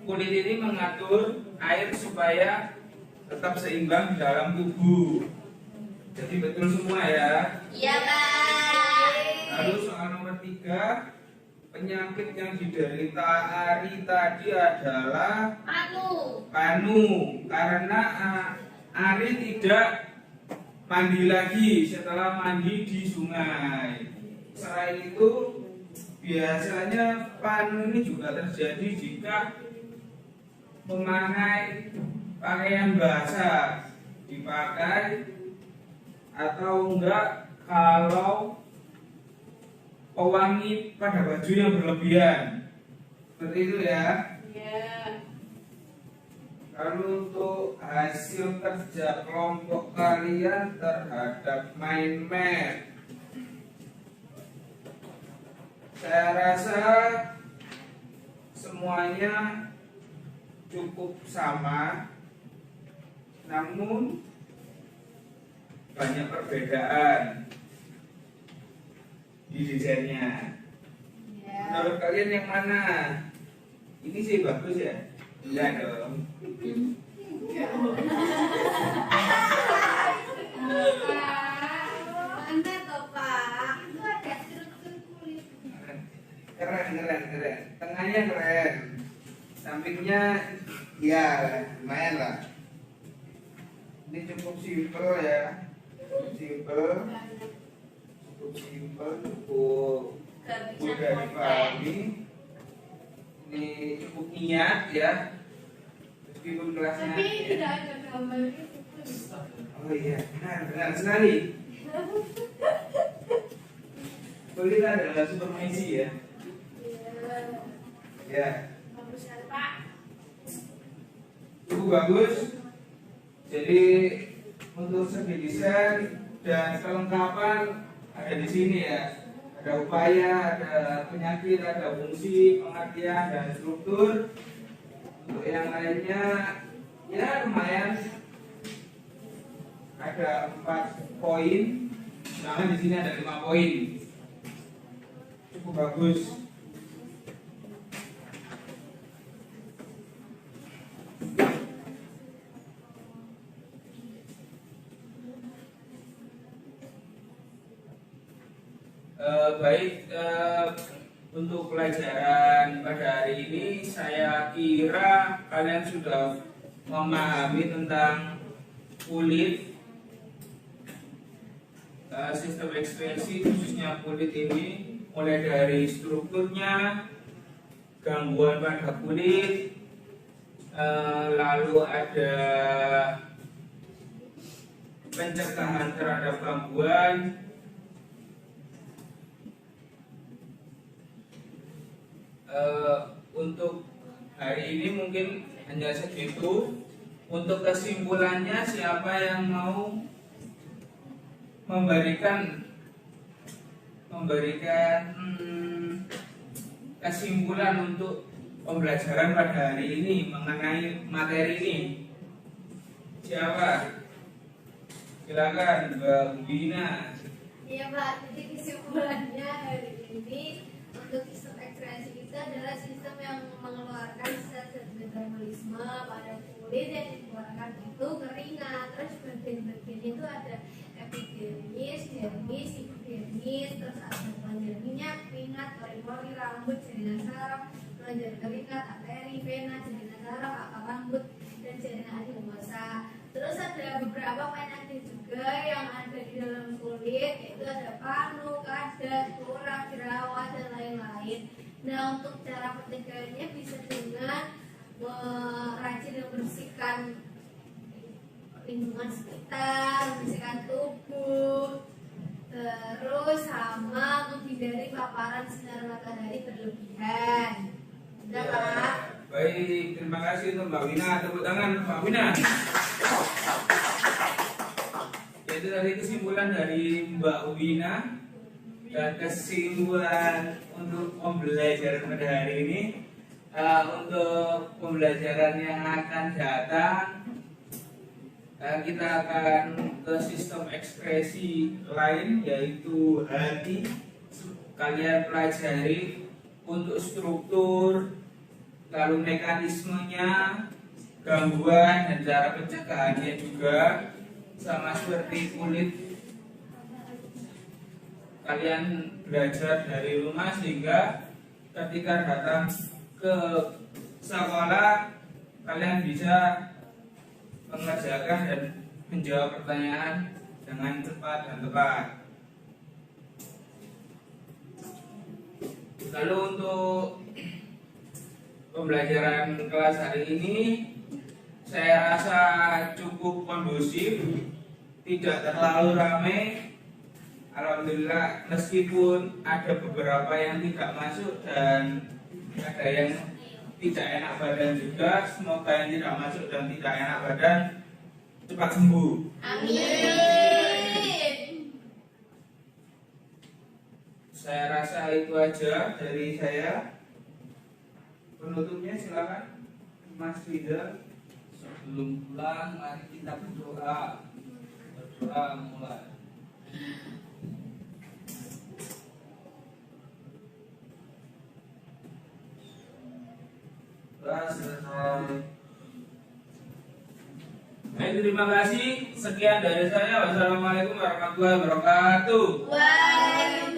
kulit ini mengatur air supaya tetap seimbang di dalam tubuh. Jadi betul semua ya. Iya, Pak. Lalu soal nomor 3, penyakit yang diderita Ari tadi adalah panu karena Ari tidak mandi lagi setelah mandi di sungai. Selain itu, biasanya panu ini juga terjadi jika memakai pakaian basah dipakai atau enggak kalau pewangi pada baju yang berlebihan. Seperti itu ya. Lalu untuk hasil kerja kelompok kalian terhadap mind map, saya rasa semuanya cukup sama, namun banyak perbedaan di desainnya. Menurut kalian yang mana? Ini sih bagus ya? Enggak dong. Keren. Tengahnya keren. Sampingnya ya lumayan lah. Ini cukup simpel ya. Cukup mudah dipahami. Ini cukup niat ya. Meskipun kelasnya tidak ada gambar itu. oh iya, benar sekali. Kulit adalah supervisi ya. Ya. Bagus sekali, Pak. Cukup bagus. Jadi untuk segi desain dan kelengkapan ada di sini ya. Ada upaya, ada penyakit, ada fungsi, pengertian dan struktur. Untuk yang lainnya ya lumayan. Ada 4 poin. Sedangkan di sini ada 5 poin. Cukup bagus. Baik, untuk pelajaran pada hari ini saya kira kalian sudah memahami tentang kulit, sistem ekspresi khususnya kulit ini, mulai dari strukturnya, gangguan pada kulit, lalu ada pencegahan terhadap gangguan. Untuk hari ini mungkin hanya segitu. Untuk kesimpulannya, siapa yang mau memberikan kesimpulan untuk pembelajaran pada hari ini mengenai materi ini? Siapa? Silakan Mbak Bina. Iya Pak, jadi kesimpulannya hari ini untuk sistem ekspresi itu adalah sistem yang mengeluarkan zat-zat metabolisme pada kulit, yang dikeluarkan itu keringat. Terus bagian-bagian itu ada epidermis, dermis, hipodermis, terus ada kelenjar minyak, keringat, pori-pori, rambut, jaringan saraf, kelenjar keringat, arteri, vena, jaringan saraf, akar rambut, dan jaringan adiposa. Terus ada beberapa penyakit juga yang ada di dalam kulit, yaitu ada panu, kadat, kurang, jerawat, dan lain-lain. Nah, untuk cara pencegahannya bisa dengan rajin membersihkan lingkungan sekitar, membersihkan tubuh, terus sama menghindari paparan sinar matahari berlebihan. Udah Pak? Baik, terima kasih untuk Mbak Wina. Tepuk tangan Mbak Wina. Itu tadi kesimpulan dari Mbak Wina dan kesimpulan untuk pembelajaran pada hari ini. Untuk pembelajaran yang akan datang, kita akan ke sistem ekspresi lain, yaitu hati. Kalian pelajari untuk struktur, lalu mekanismenya, gangguan, dan cara pencegahannya juga. Sama seperti kulit, kalian belajar dari rumah sehingga ketika datang ke sekolah kalian bisa mengerjakan dan menjawab pertanyaan dengan cepat dan tepat. Lalu untuk pembelajaran kelas hari ini saya rasa cukup kondusif, tidak terlalu ramai. Alhamdulillah, meskipun ada beberapa yang tidak masuk dan ada yang tidak enak badan juga. Semoga yang tidak masuk dan tidak enak badan cepat sembuh. Amin. Saya rasa itu aja dari saya. Penutupnya silakan Mas Ridha. Sebelum pulang, mari kita berdoa. Berdoa mulai. Baik, terima kasih. Sekian dari saya. Wassalamualaikum warahmatullahi wabarakatuh. Waalaikumsalam.